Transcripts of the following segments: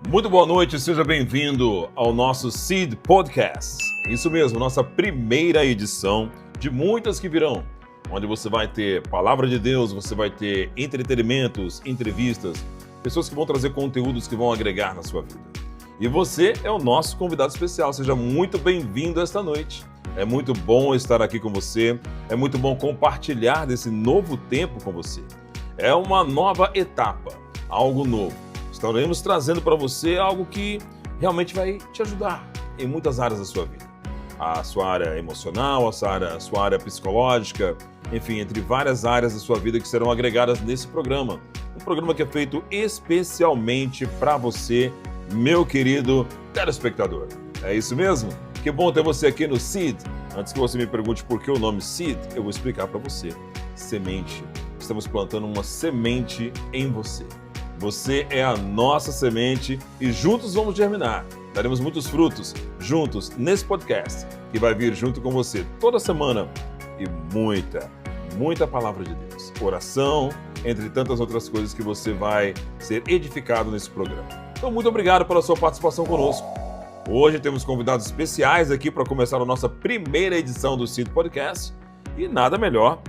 Muito boa noite, seja bem-vindo ao nosso Seed Podcast. Isso mesmo, nossa primeira edição de muitas que virão, onde você vai ter palavra de Deus, você vai ter entretenimentos, entrevistas, pessoas que vão trazer conteúdos que vão agregar na sua vida. E você é o nosso convidado especial, seja muito bem-vindo esta noite. É muito bom estar aqui com você, é muito bom compartilhar desse novo tempo com você. É uma nova etapa, algo novo. Estaremos trazendo para você algo que realmente vai te ajudar em muitas áreas da sua vida. A sua área emocional, a sua área psicológica, enfim, entre várias áreas da sua vida que serão agregadas nesse programa. Um programa que é feito especialmente para você, meu querido telespectador. É isso mesmo? Que bom ter você aqui no Seed. Antes que você me pergunte por que o nome Seed, eu vou explicar para você. Semente. Estamos plantando uma semente em você. Você é a nossa semente e juntos vamos germinar. Daremos muitos frutos juntos nesse podcast que vai vir junto com você toda semana e muita palavra de Deus. Oração, entre tantas outras coisas que você vai ser edificado nesse programa. Então, muito obrigado pela sua participação conosco. Hoje temos convidados especiais aqui para começar a nossa primeira edição do Seed Podcast e nada melhor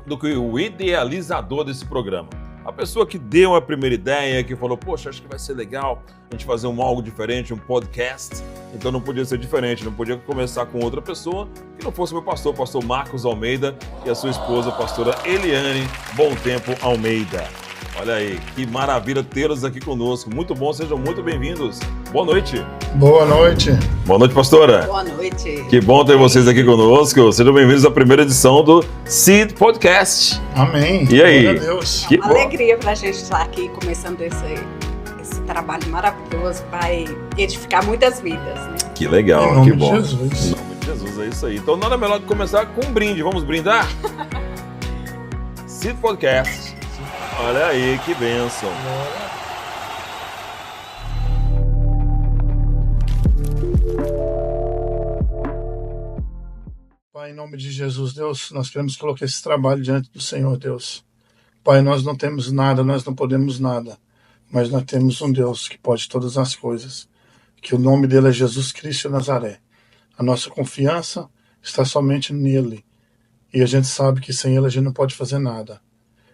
do que o idealizador desse programa. A pessoa que deu a primeira ideia, que falou, poxa, acho que vai ser legal a gente fazer algo diferente, um podcast. Então não podia ser diferente, não podia começar com outra pessoa que não fosse meu pastor, o pastor Marcos Almeida e a sua esposa, a pastora Eliane Bom Tempo Almeida. Olha aí, que maravilha tê-los aqui conosco. Muito bom, sejam muito bem-vindos. Boa noite. Boa noite. Boa noite, pastora. Boa noite. Que bom ter vocês aqui conosco. Sejam bem-vindos à primeira edição do Seed Podcast. Amém. E aí? Glória a Deus. Que Uma alegria pra gente estar aqui começando esse trabalho maravilhoso que vai edificar muitas vidas, né? Que legal, Em nome que bom. de Jesus. Em nome de Jesus, é isso aí. Então nada melhor que começar com um brinde. Vamos brindar? Seed Podcast. Olha aí, que bênção. Pai, em nome de Jesus, Deus, nós queremos colocar esse trabalho diante do Senhor, Deus. Pai, nós não temos nada, nós não podemos nada, mas nós temos um Deus que pode todas as coisas, que o nome dele é Jesus Cristo de Nazaré. A nossa confiança está somente nele, e a gente sabe que sem ele a gente não pode fazer nada.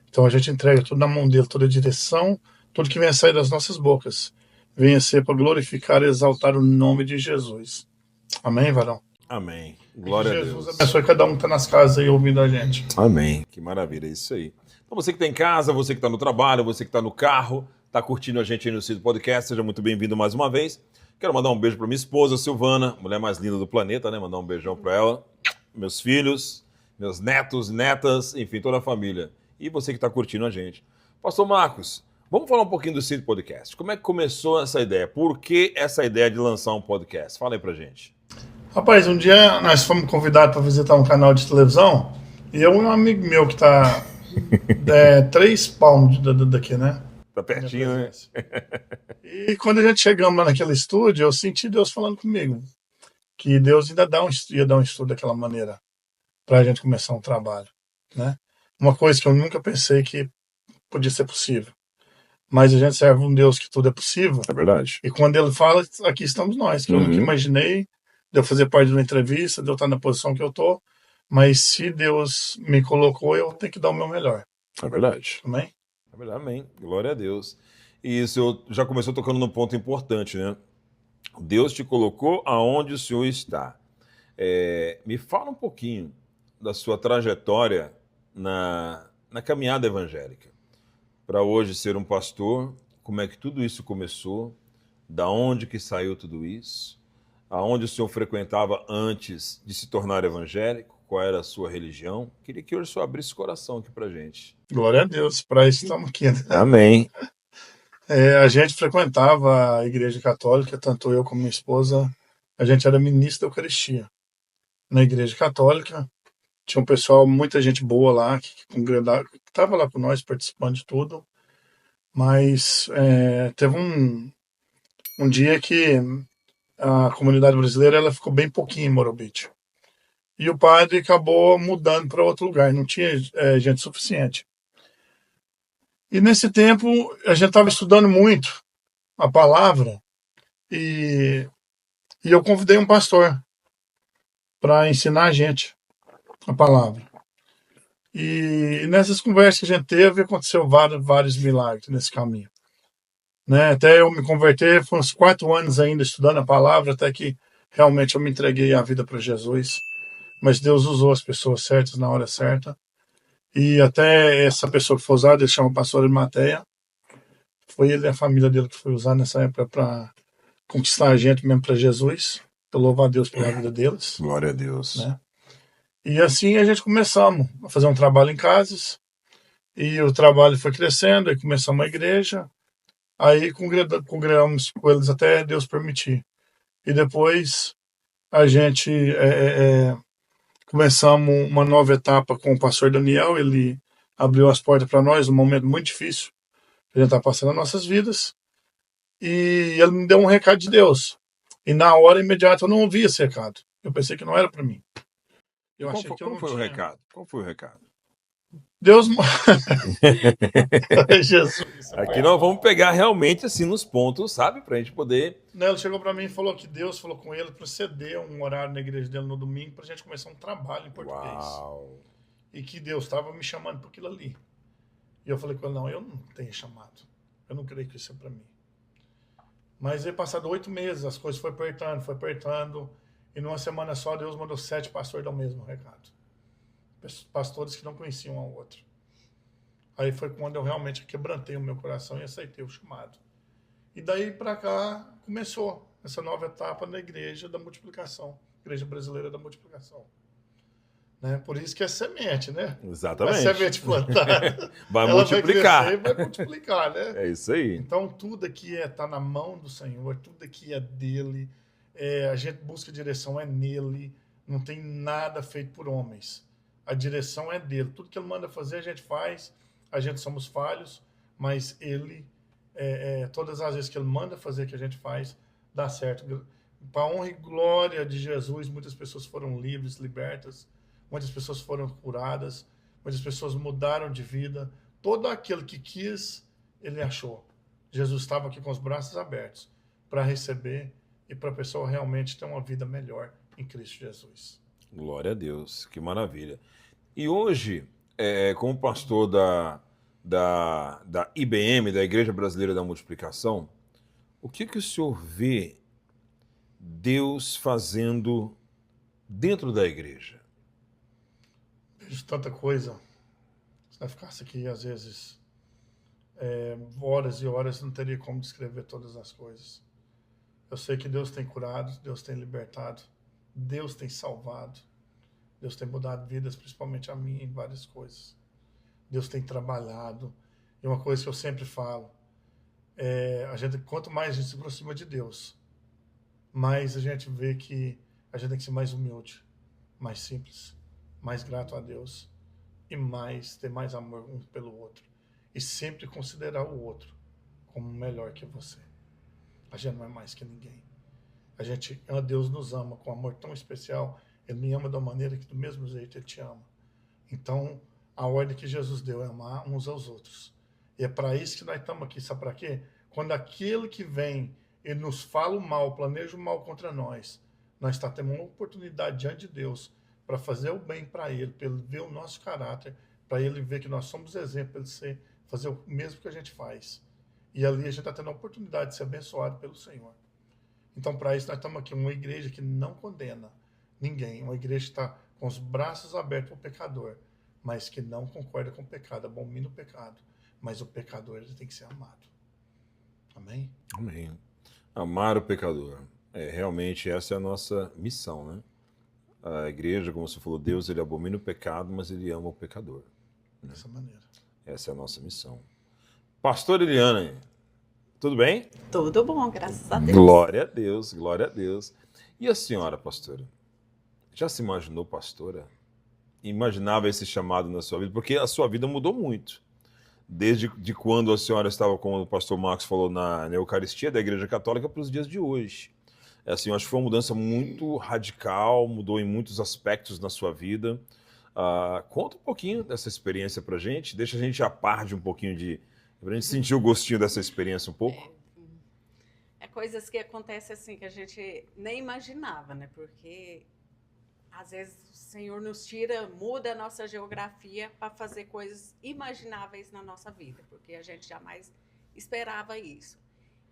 Então a gente entrega tudo na mão dele, toda a direção, tudo que venha sair das nossas bocas, venha ser para glorificar e exaltar o nome de Jesus. Amém, varão? Amém. Glória a Deus. Jesus abençoe cada um que está nas casas aí ouvindo a gente. Amém. Que maravilha, é isso aí. Então você que está em casa, você que está no trabalho, você que está no carro, está curtindo a gente aí no Seed Podcast, seja muito bem-vindo mais uma vez. Quero mandar um beijo para minha esposa, Silvana, mulher mais linda do planeta, né? Mandar um beijão para ela, meus filhos, meus netos, netas, enfim, toda a família. E você que está curtindo a gente. Pastor Marcos, vamos falar um pouquinho do Seed Podcast. Como é que começou essa ideia? Por que essa ideia de lançar um podcast? Fala aí pra gente. Rapaz, um dia nós fomos convidados para visitar um canal de televisão e eu e um amigo meu que está 3 palmos daqui, né? Tá pertinho, né? E quando a gente chegamos lá naquele estúdio, eu senti Deus falando comigo que Deus ainda ia dar um estudo daquela maneira para a gente começar um trabalho, né? Uma coisa que eu nunca pensei que podia ser possível. Mas a gente serve um Deus que tudo é possível. É verdade. E quando ele fala, aqui estamos nós. Que eu nunca imaginei de eu fazer parte de uma entrevista, de eu estar na posição que eu estou. Mas se Deus me colocou, eu tenho que dar o meu melhor. É verdade. Amém? É verdade, amém. Glória a Deus. E isso já começou tocando num ponto importante, né? Deus te colocou aonde o Senhor está. Me fala um pouquinho da sua trajetória na caminhada evangélica. Para hoje ser um pastor, como é que tudo isso começou? Da onde que saiu tudo isso? Aonde o senhor frequentava antes de se tornar evangélico? Qual era a sua religião? Queria que hoje o senhor abrisse o coração aqui para gente. Glória a Deus, para isso estamos aqui. Né? Amém. A gente frequentava a igreja católica, tanto eu como minha esposa, a gente era ministro da Eucaristia. Na igreja católica, tinha um pessoal, muita gente boa lá, que estava lá com nós, participando de tudo. Mas teve um dia que a comunidade brasileira ela ficou bem pouquinho em Morobit. E o padre acabou mudando para outro lugar, não tinha gente suficiente. E nesse tempo, a gente estava estudando muito a palavra e eu convidei um pastor para ensinar a gente a palavra. E nessas conversas que a gente teve, aconteceu vários milagres nesse caminho. Né? Até eu me converter, foram uns 4 anos ainda estudando a palavra, até que realmente eu me entreguei a vida para Jesus. Mas Deus usou as pessoas certas na hora certa. E até essa pessoa que foi usada, ele chama o pastor Arimateia. Foi ele e a família dele que foi usar nessa época para conquistar a gente mesmo para Jesus. Eu louvo a Deus pela vida deles. Glória a Deus. Né? E assim a gente começamos a fazer um trabalho em casas. E o trabalho foi crescendo, aí começamos uma igreja. Aí congregamos com eles até Deus permitir. E depois a gente começamos uma nova etapa com o pastor Daniel. Ele abriu as portas para nós, um momento muito difícil que a gente está passando nas nossas vidas. E ele me deu um recado de Deus. E na hora imediata eu não ouvi esse recado. Eu pensei que não era para mim. Qual foi o recado? Qual foi o recado? Deus. Jesus. Aqui nós vamos pegar realmente assim nos pontos, sabe? Pra gente poder. Ele chegou para mim e falou que Deus falou com ele para ceder um horário na igreja dele no domingo pra gente começar um trabalho em português. Uau. E que Deus estava me chamando para aquilo ali. E eu falei com ele, não, eu não tenho chamado. Eu não creio que isso é para mim. Mas aí, passado 8 meses, as coisas foram apertando. E numa semana só, Deus mandou 7 pastores dar o mesmo recado. Pastores que não conheciam um ao outro. Aí foi quando eu realmente quebrantei o meu coração e aceitei o chamado. E daí para cá começou essa nova etapa na Igreja da Multiplicação, Igreja Brasileira da Multiplicação. Né? Por isso que é semente, né? Exatamente. A semente plantada. Vai multiplicar. Vai crescer e vai multiplicar, né? É isso aí. Então tudo aqui está na mão do Senhor, tudo aqui é dele. A gente busca direção é nele. Não tem nada feito por homens. A direção é dele. Tudo que ele manda fazer, a gente faz. A gente somos falhos, mas ele, todas as vezes que ele manda fazer, que a gente faz, dá certo. Para a honra e glória de Jesus, muitas pessoas foram livres, libertas. Muitas pessoas foram curadas. Muitas pessoas mudaram de vida. Todo aquele que quis, ele achou. Jesus estava aqui com os braços abertos para receber e para a pessoa realmente ter uma vida melhor em Cristo Jesus. Glória a Deus, que maravilha. E hoje, como pastor da IBM, da Igreja Brasileira da Multiplicação, o que o senhor vê Deus fazendo dentro da igreja? Vejo tanta coisa. Se nós ficasse aqui, às vezes, horas e horas, não teria como descrever todas as coisas. Eu sei que Deus tem curado, Deus tem libertado, Deus tem salvado. Deus tem mudado vidas, principalmente a mim, em várias coisas. Deus tem trabalhado. E uma coisa que eu sempre falo, quanto mais a gente se aproxima de Deus, mais a gente vê que a gente tem que ser mais humilde, mais simples, mais grato a Deus e ter mais amor um pelo outro. E sempre considerar o outro como melhor que você. A gente não é mais que ninguém. Deus nos ama com um amor tão especial. Ele me ama da maneira que do mesmo jeito Ele te ama. Então, a ordem que Jesus deu é amar uns aos outros. E é para isso que nós estamos aqui. Sabe para quê? Quando aquele que vem, ele nos fala o mal, planeja o mal contra nós estamos tendo uma oportunidade diante de Deus para fazer o bem para Ele ver o nosso caráter, para Ele ver que nós somos exemplo, para Ele fazer o mesmo que a gente faz. E ali a gente está tendo a oportunidade de ser abençoado pelo Senhor. Então, para isso, nós estamos aqui, uma igreja que não condena ninguém, uma igreja que está com os braços abertos para o pecador, mas que não concorda com o pecado, abomina o pecado, mas o pecador ele tem que ser amado. Amém? Amém. Amar o pecador. Realmente essa é a nossa missão, né? A igreja, como você falou, Deus ele abomina o pecado, mas ele ama o pecador. Dessa maneira. Essa é a nossa missão. Pastor Eliane, tudo bem? Tudo bom, graças a Deus. Glória a Deus, glória a Deus. E a senhora, pastora? Já se imaginou pastora? Imaginava esse chamado na sua vida? Porque a sua vida mudou muito. Desde quando a senhora estava, como o pastor Marcos falou, na Eucaristia da Igreja Católica para os dias de hoje. Assim, eu acho que foi uma mudança muito radical, mudou em muitos aspectos na sua vida. Conta um pouquinho dessa experiência para a gente, deixa a gente a par de um pouquinho Pra gente sentir o gostinho dessa experiência um pouco. É coisas que acontecem assim que a gente nem imaginava, né? Porque às vezes o Senhor nos tira, muda a nossa geografia para fazer coisas imagináveis na nossa vida, porque a gente jamais esperava isso.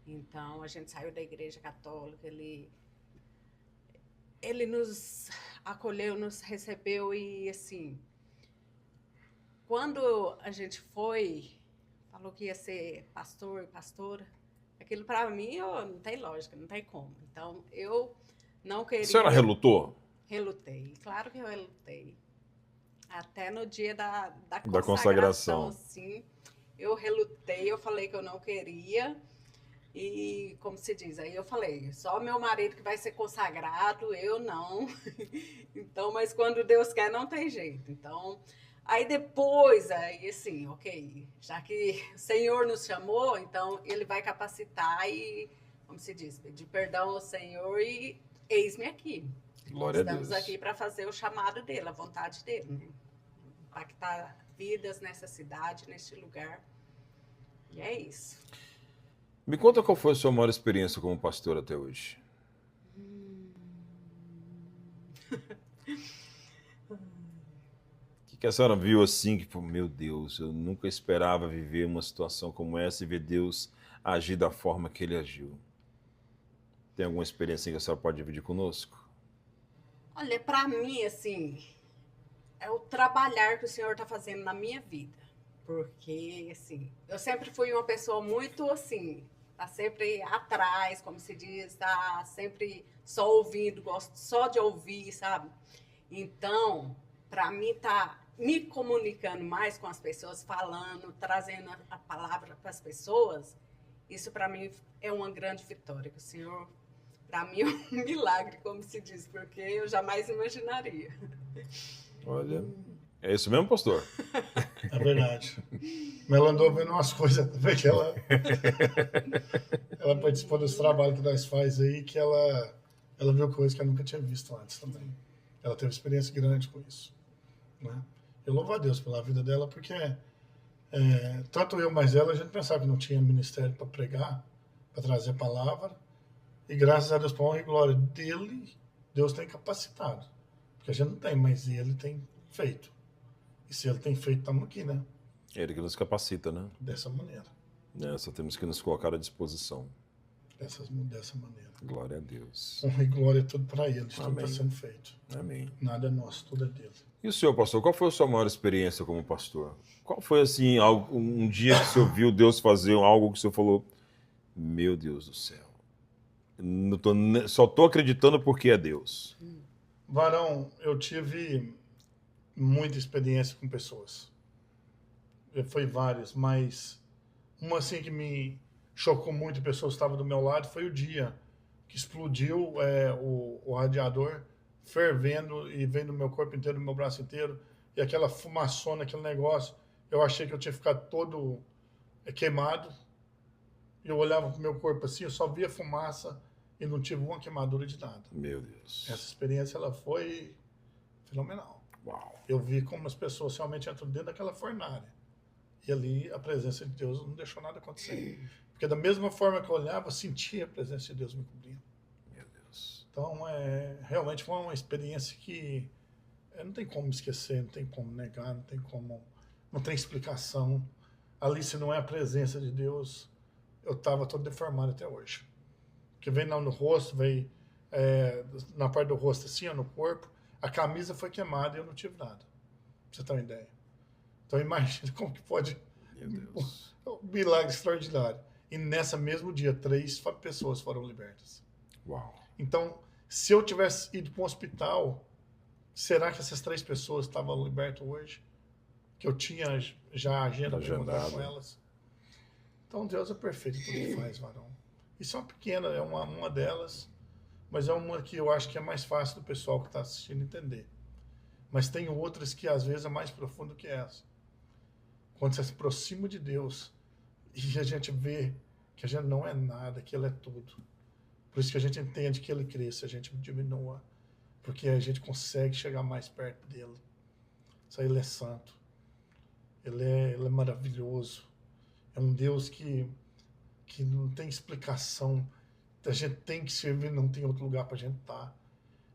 Então, a gente saiu da Igreja Católica, ele nos acolheu, nos recebeu e, assim, quando a gente falou que ia ser pastor e pastora, aquilo para mim não tem lógica, não tem como. Então, eu não queria... A senhora relutou? Relutei, claro que eu relutei. Até no dia da consagração. assim, eu relutei, eu falei que eu não queria. E, como se diz, aí eu falei, só meu marido que vai ser consagrado, eu não. Então, mas quando Deus quer, não tem jeito. Então, aí depois, aí assim, ok, já que o Senhor nos chamou, então Ele vai capacitar e, como se diz, pedir perdão ao Senhor e eis-me aqui. Glória a Deus. Estamos aqui para fazer o chamado dele, a vontade dele, né? Impactar vidas nessa cidade, neste lugar. E é isso. Me conta qual foi a sua maior experiência como pastor até hoje. O que a senhora viu assim, que, meu Deus, eu nunca esperava viver uma situação como essa e ver Deus agir da forma que Ele agiu? Tem alguma experiência que a senhora pode dividir conosco? Olha, para mim, assim, é o trabalhar que o Senhor está fazendo na minha vida. Porque, assim, eu sempre fui uma pessoa muito, assim, tá sempre atrás, como se diz, tá sempre só ouvindo, gosto só de ouvir, sabe? Então, para mim, tá me comunicando mais com as pessoas, falando, trazendo a palavra para as pessoas, isso para mim é uma grande vitória, que o Senhor, para mim, é um milagre, como se diz, porque eu jamais imaginaria. Olha, é isso mesmo, pastor? É verdade. Mas ela andou vendo umas coisas também que ela participou dos trabalhos que nós faz aí, que ela viu coisas que ela nunca tinha visto antes também. Ela teve experiência grande com isso, né? Eu louvo a Deus pela vida dela, porque tanto eu mais ela, a gente pensava que não tinha ministério para pregar, para trazer palavra, e graças a Deus, para honra e glória dele, Deus tem capacitado. Porque a gente não tem, mas ele tem feito. E se ele tem feito, estamos aqui, né? É Ele que nos capacita, né? Dessa maneira. Só temos que nos colocar à disposição. Dessa maneira. Glória a Deus. Honra e glória é tudo para ele, tudo Amém. está sendo feito. Amém. Nada é nosso, tudo é dele. E o senhor, pastor, qual foi a sua maior experiência como pastor? Qual foi, assim, um dia que o senhor viu Deus fazer algo que o senhor falou, meu Deus do céu, só estou acreditando porque é Deus? Varão, eu tive muita experiência com pessoas. Foi várias, mas uma assim que me chocou muito, pessoas estavam do meu lado, foi o dia que explodiu o radiador, fervendo e veio no meu corpo inteiro, no meu braço inteiro, e aquela fumaçona, aquele negócio, eu achei que eu tinha ficado todo queimado, e eu olhava pro meu corpo assim, eu só via fumaça e não tive uma queimadura de nada. Meu Deus. Essa experiência, ela foi fenomenal. Uau. Eu vi como as pessoas realmente entram dentro daquela fornalha. E ali a presença de Deus não deixou nada acontecer. Porque da mesma forma que eu olhava, eu sentia a presença de Deus me cobrindo. Meu Deus. Então, realmente foi uma experiência que não tem como esquecer, não tem como negar, não tem explicação. Ali, se não é a presença de Deus, eu estava todo deformado até hoje. Porque veio no rosto, veio na parte do rosto assim, no corpo, a camisa foi queimada e eu não tive nada. Pra você ter uma ideia. Então imagina como que pode... Meu Deus. Um milagre extraordinário. E nessa mesmo dia, 3 pessoas foram libertas. Uau. Então, se eu tivesse ido para um hospital, será que essas 3 pessoas estavam libertas hoje? Que eu tinha já a agenda para encontrar com elas? Então Deus é perfeito em tudo que faz, varão. Isso é uma pequena, é uma delas, mas é uma que eu acho que é mais fácil do pessoal que está assistindo entender. Mas tem outras que às vezes é mais profundo que essa. Quando você se aproxima de Deus e a gente vê que a gente não é nada, que Ele é tudo. Por isso que a gente entende que Ele cresce, a gente diminua, porque a gente consegue chegar mais perto dEle. Isso aí, Ele é santo, Ele é maravilhoso. É um Deus que não tem explicação. A gente tem que servir, não tem outro lugar para a gente estar.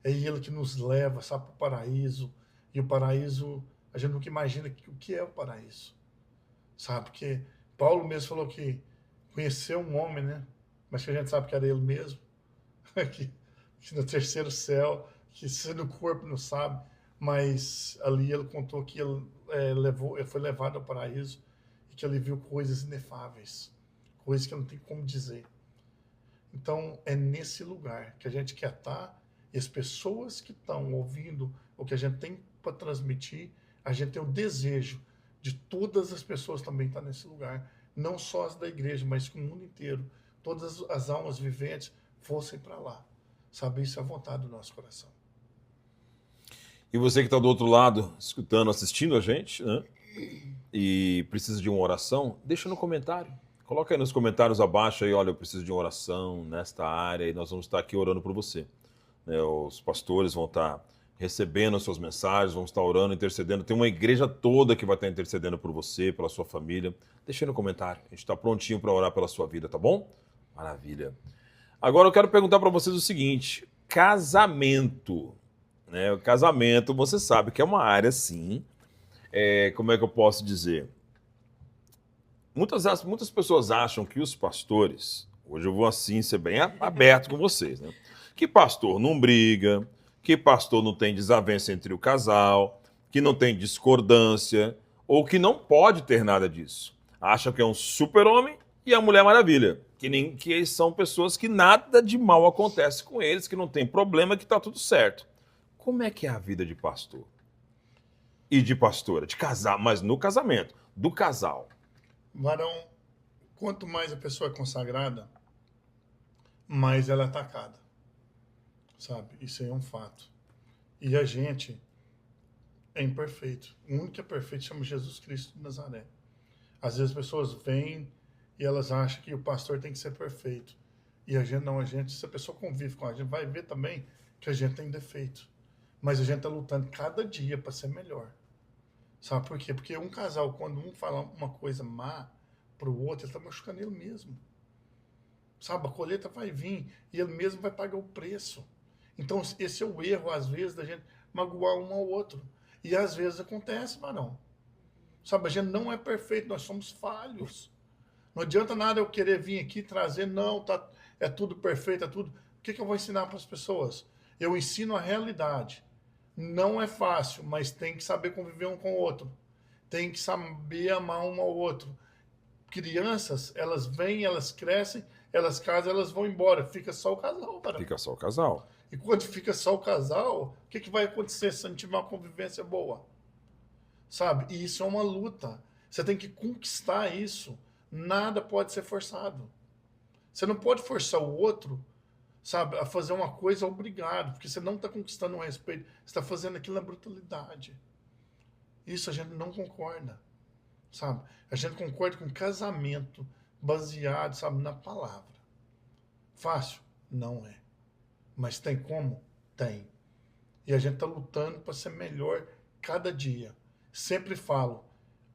É Ele que nos leva, sabe, para o paraíso. E o paraíso, a gente nunca imagina o que é o paraíso. Sabe, porque Paulo mesmo falou que conheceu um homem, né? Mas que a gente sabe que era ele mesmo. que no terceiro céu, que se no corpo não sabe. Mas ali ele contou que ele ele foi levado ao paraíso e que ele viu coisas inefáveis. Coisas que não tem como dizer. Então, é nesse lugar que a gente quer estar, e as pessoas que estão ouvindo o que a gente tem para transmitir, a gente tem o desejo de todas as pessoas também estar nesse lugar, não só as da igreja, mas com o mundo inteiro, todas as almas viventes fossem para lá. Sabe, isso é a vontade do nosso coração. E você que está do outro lado, escutando, assistindo a gente, né? E precisa de uma oração, deixa no comentário. Coloca aí nos comentários abaixo aí, olha, eu preciso de uma oração nesta área e nós vamos estar aqui orando por você. Os pastores vão estar recebendo as suas mensagens, vão estar orando, intercedendo. Tem uma igreja toda que vai estar intercedendo por você, pela sua família. Deixa aí no comentário, a gente está prontinho para orar pela sua vida, tá bom? Maravilha. Agora eu quero perguntar para vocês o seguinte, casamento, né? O casamento, você sabe que é uma área, sim, como é que eu posso dizer? Muitas pessoas acham que os pastores, hoje eu vou assim ser bem aberto com vocês, né? Que pastor não briga, que pastor não tem desavença entre o casal, que não tem discordância, ou que não pode ter nada disso. Acham que é um super-homem e a Mulher Maravilha, que são pessoas que nada de mal acontece com eles, que não tem problema, que está tudo certo. Como é que é a vida de pastor? E de pastora, de casal, mas no casamento, do casal. Varão, quanto mais a pessoa é consagrada, mais ela é atacada. Sabe? Isso aí é um fato. E a gente é imperfeito. O único que é perfeito chama Jesus Cristo de Nazaré. Às vezes as pessoas vêm e elas acham que o pastor tem que ser perfeito. E a gente não, se a pessoa convive com a gente, vai ver também que a gente tem defeito. Mas a gente está lutando cada dia para ser melhor. Sabe por quê? Porque um casal, quando um fala uma coisa má para o outro, ele está machucando ele mesmo. Sabe? A colheita vai vir e ele mesmo vai pagar o preço. Então, esse é o erro, às vezes, da gente magoar um ao outro. E às vezes acontece, varão. Sabe? A gente não é perfeito, nós somos falhos. Não adianta nada eu querer vir aqui trazer, não, é tudo perfeito, é tudo. O que eu vou ensinar para as pessoas? Eu ensino a realidade. Não é fácil, mas tem que saber conviver um com o outro. Tem que saber amar um ao outro. Crianças, elas vêm, elas crescem, elas casam, elas vão embora. Fica só o casal. Para. Fica só o casal. E quando fica só o casal, o que vai acontecer se não tiver uma convivência boa? Sabe? E isso é uma luta. Você tem que conquistar isso. Nada pode ser forçado. Você não pode forçar o outro, sabe, a fazer uma coisa obrigado, porque você não está conquistando o respeito, você está fazendo aquilo na brutalidade. Isso a gente não concorda, sabe? A gente concorda com casamento baseado, sabe, na palavra. Fácil? Não é. Mas tem como? Tem. E a gente está lutando para ser melhor cada dia. Sempre falo,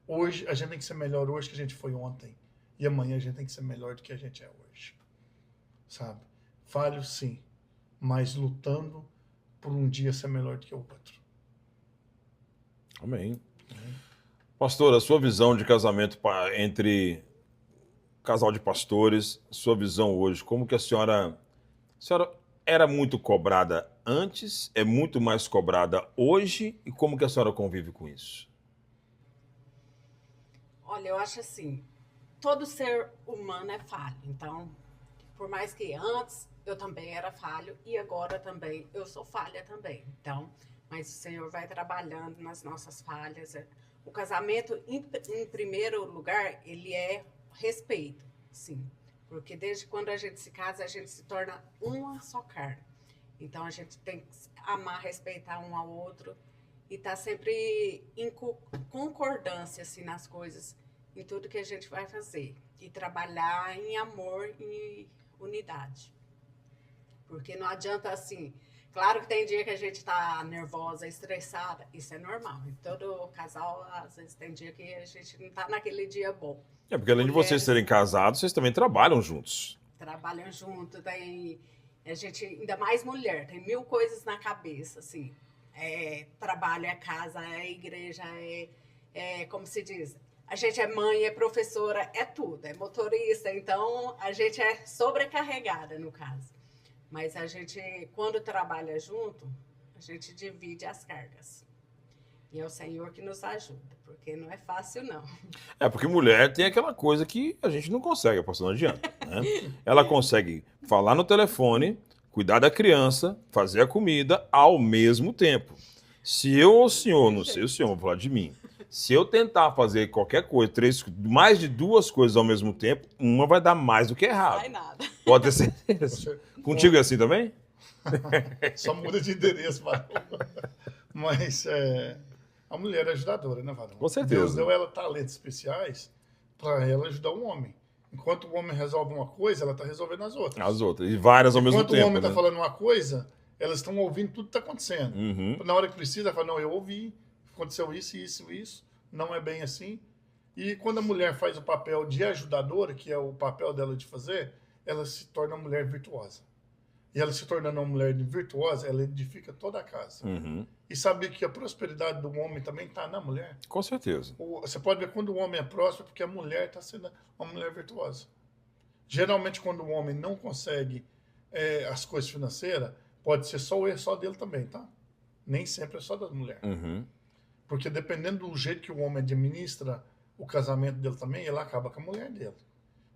hoje a gente tem que ser melhor hoje que a gente foi ontem. E amanhã a gente tem que ser melhor do que a gente é hoje. Sabe? Falho sim, mas lutando por um dia ser melhor do que o outro. Amém. Pastor, a sua visão de casamento entre casal de pastores, sua visão hoje, como que a senhora era muito cobrada antes, é muito mais cobrada hoje, e como que a senhora convive com isso? Olha, eu acho assim, todo ser humano é falho, então, por mais que antes eu também era falho e agora também eu sou falha também. Então, mas o Senhor vai trabalhando nas nossas falhas. O casamento, em primeiro lugar, ele é respeito, sim. Porque desde quando a gente se casa, a gente se torna uma só carne. Então, a gente tem que amar, respeitar um ao outro e estar sempre em concordância, assim, nas coisas, em tudo que a gente vai fazer. E trabalhar em amor e unidade. Porque não adianta, assim, Claro que tem dia que a gente tá nervosa, estressada, isso é normal. Em todo casal, às vezes tem dia que a gente não tá naquele dia bom. É, porque além de vocês Mulheres serem casados, vocês também trabalham juntos. trabalham junto, tem a gente, ainda mais mulher, tem mil coisas na cabeça, assim. Trabalho, é casa, é igreja, como se diz, a gente é mãe, é professora, é tudo, é motorista, então a gente é sobrecarregada no caso. Mas a gente, quando trabalha junto, a gente divide as cargas. E é o Senhor que nos ajuda, porque não é fácil, não. É, porque mulher tem aquela coisa que a gente não consegue, pastor, não adianta, né? Ela consegue falar no telefone, cuidar da criança, fazer a comida ao mesmo tempo. Se eu ou o senhor, não sei o senhor, vou falar de mim, se eu tentar fazer qualquer coisa, mais de duas coisas ao mesmo tempo, uma vai dar mais do que Não errado. sai nada. Pode ter certeza. Contigo é assim também? Só muda de endereço, varão. Mas a mulher é ajudadora, né, varão? Com certeza. Deus deu ela talentos especiais para ela ajudar o homem. Enquanto o homem resolve uma coisa, ela está resolvendo as outras. As outras. E várias ao mesmo Enquanto tempo. o homem está né? falando uma coisa, elas estão ouvindo tudo que está acontecendo. Uhum. Na hora que precisa, ela fala, não, eu ouvi, aconteceu isso, isso, isso, não é bem assim. E quando a mulher faz o papel de ajudadora, que é o papel dela de fazer, ela se torna uma mulher virtuosa. E ela se tornando uma mulher virtuosa, ela edifica toda a casa. Uhum. E saber que a prosperidade do homem também está na mulher. Com certeza. Você pode ver quando o homem é próspero, porque a mulher está sendo uma mulher virtuosa. Geralmente, quando o homem não consegue as coisas financeiras, pode ser só o erro só dele também, tá? Nem sempre é só da mulher. Uhum. Porque dependendo do jeito que o homem administra o casamento dele também, ele acaba com a mulher dele.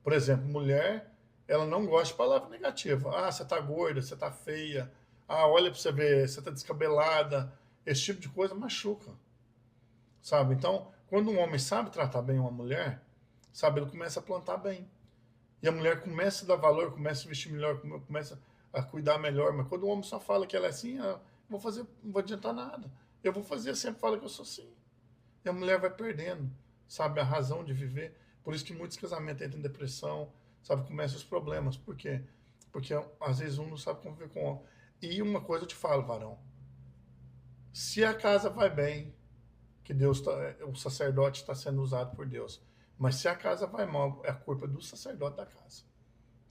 Por exemplo, mulher, ela não gosta de palavra negativa. Ah, você tá gorda, você tá feia. Ah, olha pra você ver, você tá descabelada. Esse tipo de coisa machuca. Sabe? Então, quando um homem sabe tratar bem uma mulher, sabe, ele começa a plantar bem. E a mulher começa a dar valor, começa a vestir melhor, começa a cuidar melhor. Mas quando o homem só fala que ela é assim, não vou adiantar nada. Eu vou fazer, sempre fala que eu sou assim. E a mulher vai perdendo, sabe, a razão de viver. Por isso que muitos casamentos entram em depressão, sabe, começam os problemas. Por quê? Porque às vezes um não sabe conviver com o outro. E uma coisa eu te falo, varão. Se a casa vai bem, que o sacerdote está sendo usado por Deus. Mas se a casa vai mal, é a culpa do sacerdote da casa.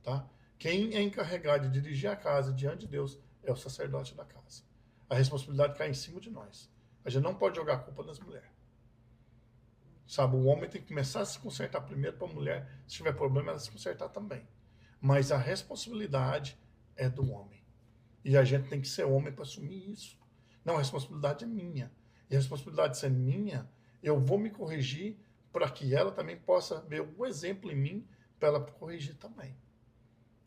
Tá? Quem é encarregado de dirigir a casa diante de Deus é o sacerdote da casa. A responsabilidade cai em cima de nós. A gente não pode jogar a culpa nas mulheres. Sabe, o homem tem que começar a se consertar primeiro para a mulher. Se tiver problema, ela se consertar também. Mas a responsabilidade é do homem. E a gente tem que ser homem para assumir isso. Não, a responsabilidade é minha. E a responsabilidade sendo minha, eu vou me corrigir para que ela também possa ver o exemplo em mim para ela corrigir também.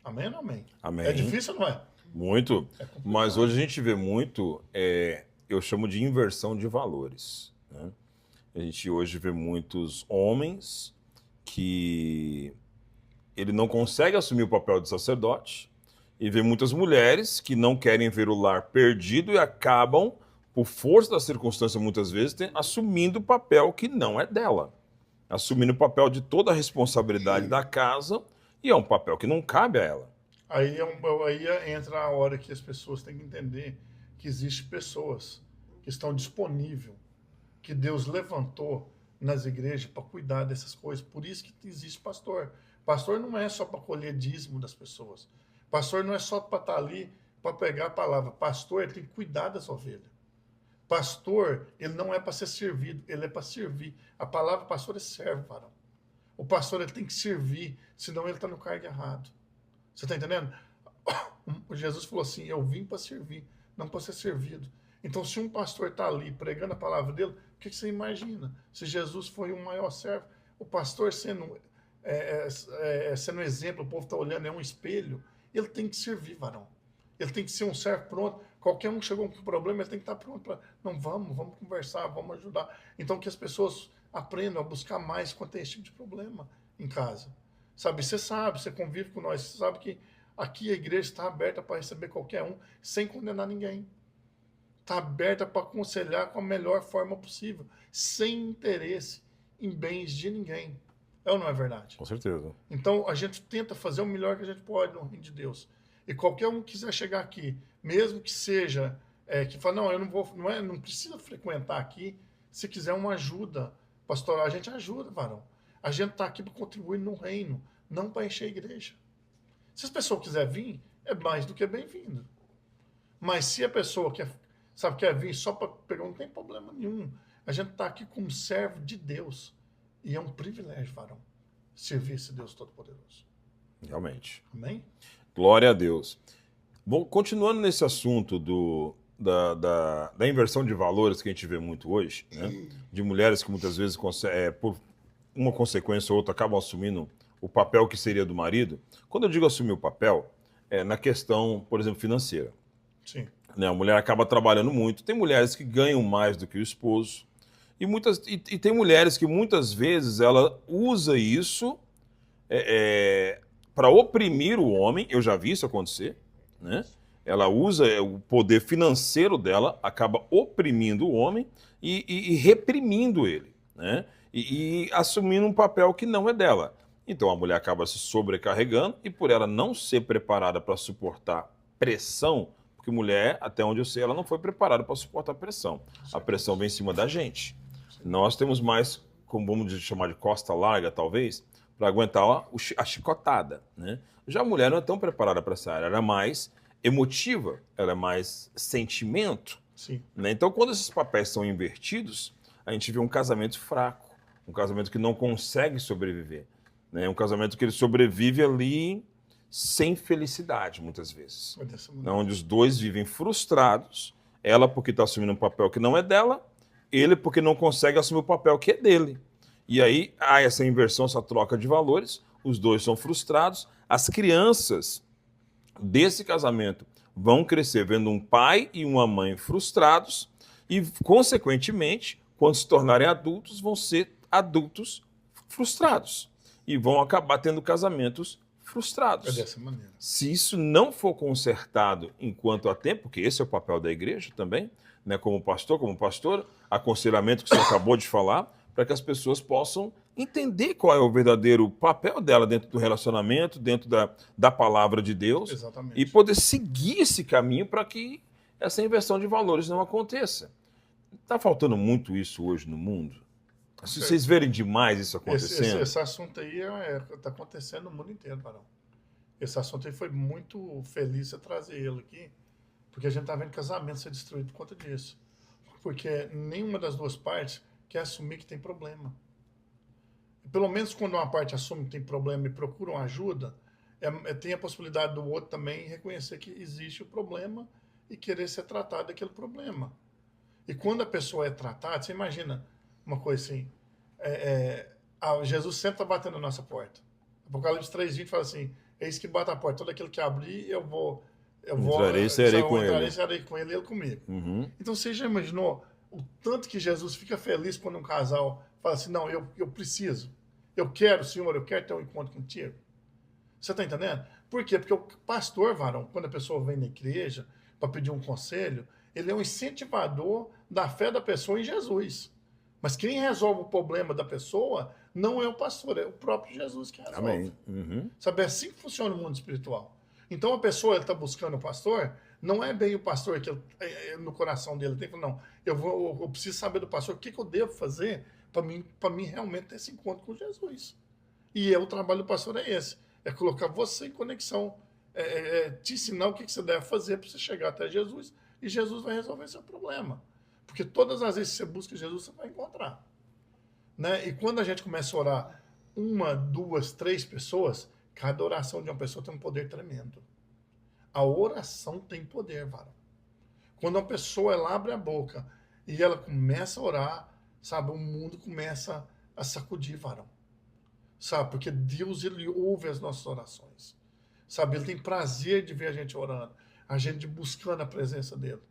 Amém ou não amém? Amém. É difícil, não é? Muito. Mas hoje a gente vê muito, eu chamo de inversão de valores. Né? A gente hoje vê muitos homens que ele não consegue assumir o papel de sacerdote e vê muitas mulheres que não querem ver o lar perdido e acabam, por força da circunstância, muitas vezes, assumindo o papel que não é dela. Assumindo o papel de toda a responsabilidade da casa e é um papel que não cabe a ela. Aí entra a hora que as pessoas têm que entender que existem pessoas que estão disponíveis, que Deus levantou nas igrejas para cuidar dessas coisas. Por isso que existe pastor. Pastor não é só para colher dízimo das pessoas. Pastor não é só para estar ali para pegar a palavra. Pastor, ele tem que cuidar das ovelhas. Pastor, ele não é para ser servido, ele é para servir. A palavra pastor é servo, varão. O pastor ele tem que servir, senão ele está no cargo errado. Você está entendendo? Jesus falou assim, eu vim para servir, não para ser servido. Então, se um pastor está ali pregando a palavra dele, o que você imagina? Se Jesus foi o maior servo, o pastor sendo exemplo, o povo está olhando, é um espelho, ele tem que servir, varão. Ele tem que ser um servo pronto. Qualquer um chegou com um problema, ele tem que estar pronto para... Não, vamos conversar, vamos ajudar. Então, que as pessoas aprendam a buscar mais quando tem esse tipo de problema em casa. Sabe, você convive com nós, você sabe que aqui a igreja está aberta para receber qualquer um, sem condenar ninguém. Está aberta para aconselhar com a melhor forma possível, sem interesse em bens de ninguém. É ou não é verdade? Com certeza. Então, a gente tenta fazer o melhor que a gente pode no reino de Deus. E qualquer um que quiser chegar aqui, mesmo que seja, que fala, não, eu não vou, não precisa frequentar aqui, se quiser uma ajuda pastoral, a gente ajuda, varão. A gente está aqui para contribuir no reino, não para encher a igreja. Se as pessoas quiserem vir, é mais do que bem-vindo. Mas se a pessoa quer vir só para pegar, não tem problema nenhum. A gente está aqui como servo de Deus. E é um privilégio, varão, servir esse Deus Todo-Poderoso. Realmente. Amém? Glória a Deus. Bom, continuando nesse assunto da inversão de valores que a gente vê muito hoje, né? De mulheres que muitas vezes, por uma consequência ou outra, acabam assumindo o papel que seria do marido. Quando eu digo assumir o papel, é na questão, por exemplo, financeira. Sim. Né? A mulher acaba trabalhando muito. Tem mulheres que ganham mais do que o esposo. E tem mulheres que muitas vezes ela usa isso para oprimir o homem. Eu já vi isso acontecer, né? Ela usa o poder financeiro dela, acaba oprimindo o homem e reprimindo ele, né? E assumindo um papel que não é dela. Então a mulher acaba se sobrecarregando e por ela não ser preparada para suportar pressão, porque mulher, até onde eu sei, ela não foi preparada para suportar pressão. A pressão vem em cima da gente. Nós temos mais, como vamos chamar de costa larga, talvez, para aguentar a chicotada, né? Já a mulher não é tão preparada para essa área, ela é mais emotiva, ela é mais sentimento. Sim. Né? Então, quando esses papéis são invertidos, a gente vê um casamento fraco, um casamento que não consegue sobreviver, né? Um casamento que ele sobrevive ali sem felicidade, muitas vezes. Onde os dois vivem frustrados, ela porque está assumindo um papel que não é dela, ele porque não consegue assumir o papel que é dele. E aí há essa inversão, essa troca de valores, os dois são frustrados, as crianças desse casamento vão crescer vendo um pai e uma mãe frustrados e, consequentemente, quando se tornarem adultos, vão ser adultos frustrados e vão acabar tendo casamentos frustrados. É dessa maneira. Se isso não for consertado enquanto há tempo, porque esse é o papel da igreja também, né, como pastor, como pastora, aconselhamento que você acabou de falar, para que as pessoas possam entender qual é o verdadeiro papel dela dentro do relacionamento, dentro da palavra de Deus. Exatamente. E poder seguir esse caminho para que essa inversão de valores não aconteça. Está faltando muito isso hoje no mundo? Se vocês verem demais isso acontecendo... Esse assunto aí está acontecendo no mundo inteiro, Barão. Esse assunto aí foi muito feliz você trazer ele aqui, porque a gente está vendo casamento ser destruído por conta disso. Porque nenhuma das duas partes quer assumir que tem problema. Pelo menos quando uma parte assume que tem problema e procura uma ajuda, tem a possibilidade do outro também reconhecer que existe o problema e querer ser tratado daquele problema. E quando a pessoa é tratada, você imagina uma coisa assim, Jesus sempre está batendo na nossa porta. Apocalipse 3:20 fala assim, eis que bate a porta, todo aquele que abrir, eu vou entrarei e serei com ele. Serei com ele e ele comigo. Uhum. Então você já imaginou o tanto que Jesus fica feliz quando um casal fala assim, não, eu preciso, eu quero, Senhor, eu quero ter um encontro contigo. Você está entendendo? Por quê? Porque o pastor, varão, quando a pessoa vem na igreja para pedir um conselho, ele é um incentivador da fé da pessoa em Jesus. Mas quem resolve o problema da pessoa não é o pastor, é o próprio Jesus que resolve. Amém. Uhum. Sabe, é assim que funciona o mundo espiritual. Então a pessoa está buscando o pastor, não é bem o pastor que no coração dele tem que falar, não, eu preciso saber do pastor o que eu devo fazer para mim realmente ter esse encontro com Jesus. E o trabalho do pastor é esse, é colocar você em conexão, te ensinar o que você deve fazer para você chegar até Jesus, e Jesus vai resolver seu problema. Porque todas as vezes que você busca Jesus, você vai encontrar. Né? E quando a gente começa a orar 1, 2, 3 pessoas, cada oração de uma pessoa tem um poder tremendo. A oração tem poder, varão. Quando uma pessoa ela abre a boca e ela começa a orar, sabe, o mundo começa a sacudir, varão. Sabe, porque Deus ele ouve as nossas orações. Sabe, ele tem prazer de ver a gente orando, a gente buscando a presença dele.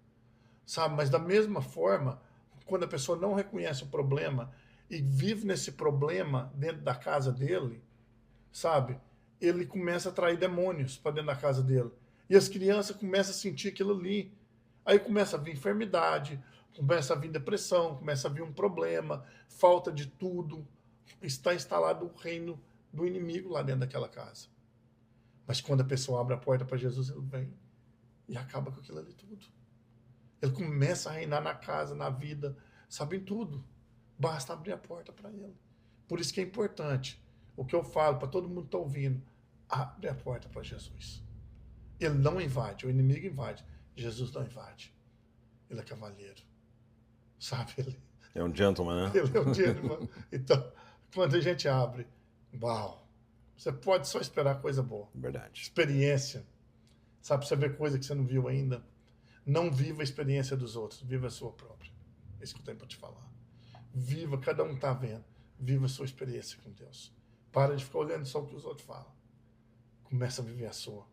Sabe, mas da mesma forma, quando a pessoa não reconhece o problema e vive nesse problema dentro da casa dele, sabe, ele começa a atrair demônios para dentro da casa dele. E as crianças começam a sentir aquilo ali. Aí começa a vir enfermidade, começa a vir depressão, começa a vir um problema, falta de tudo. Está instalado o reino do inimigo lá dentro daquela casa. Mas quando a pessoa abre a porta para Jesus, ele vem e acaba com aquilo ali tudo. Ele começa a reinar na casa, na vida, sabe, em tudo. Basta abrir a porta para ele. Por isso que é importante. O que eu falo para todo mundo que está ouvindo, abre a porta para Jesus. Ele não invade, o inimigo invade. Jesus não invade. Ele é cavalheiro. Sabe? Ele É um gentleman, né? ele é um gentleman. Então, quando a gente abre, uau, você pode só esperar coisa boa. Verdade. Experiência. Sabe, você vê coisa que você não viu ainda. Não viva a experiência dos outros, viva a sua própria. É isso que eu tenho para te falar. Viva, cada um está vendo. Viva a sua experiência com Deus. Para de ficar olhando só o que os outros falam. Começa a viver a sua.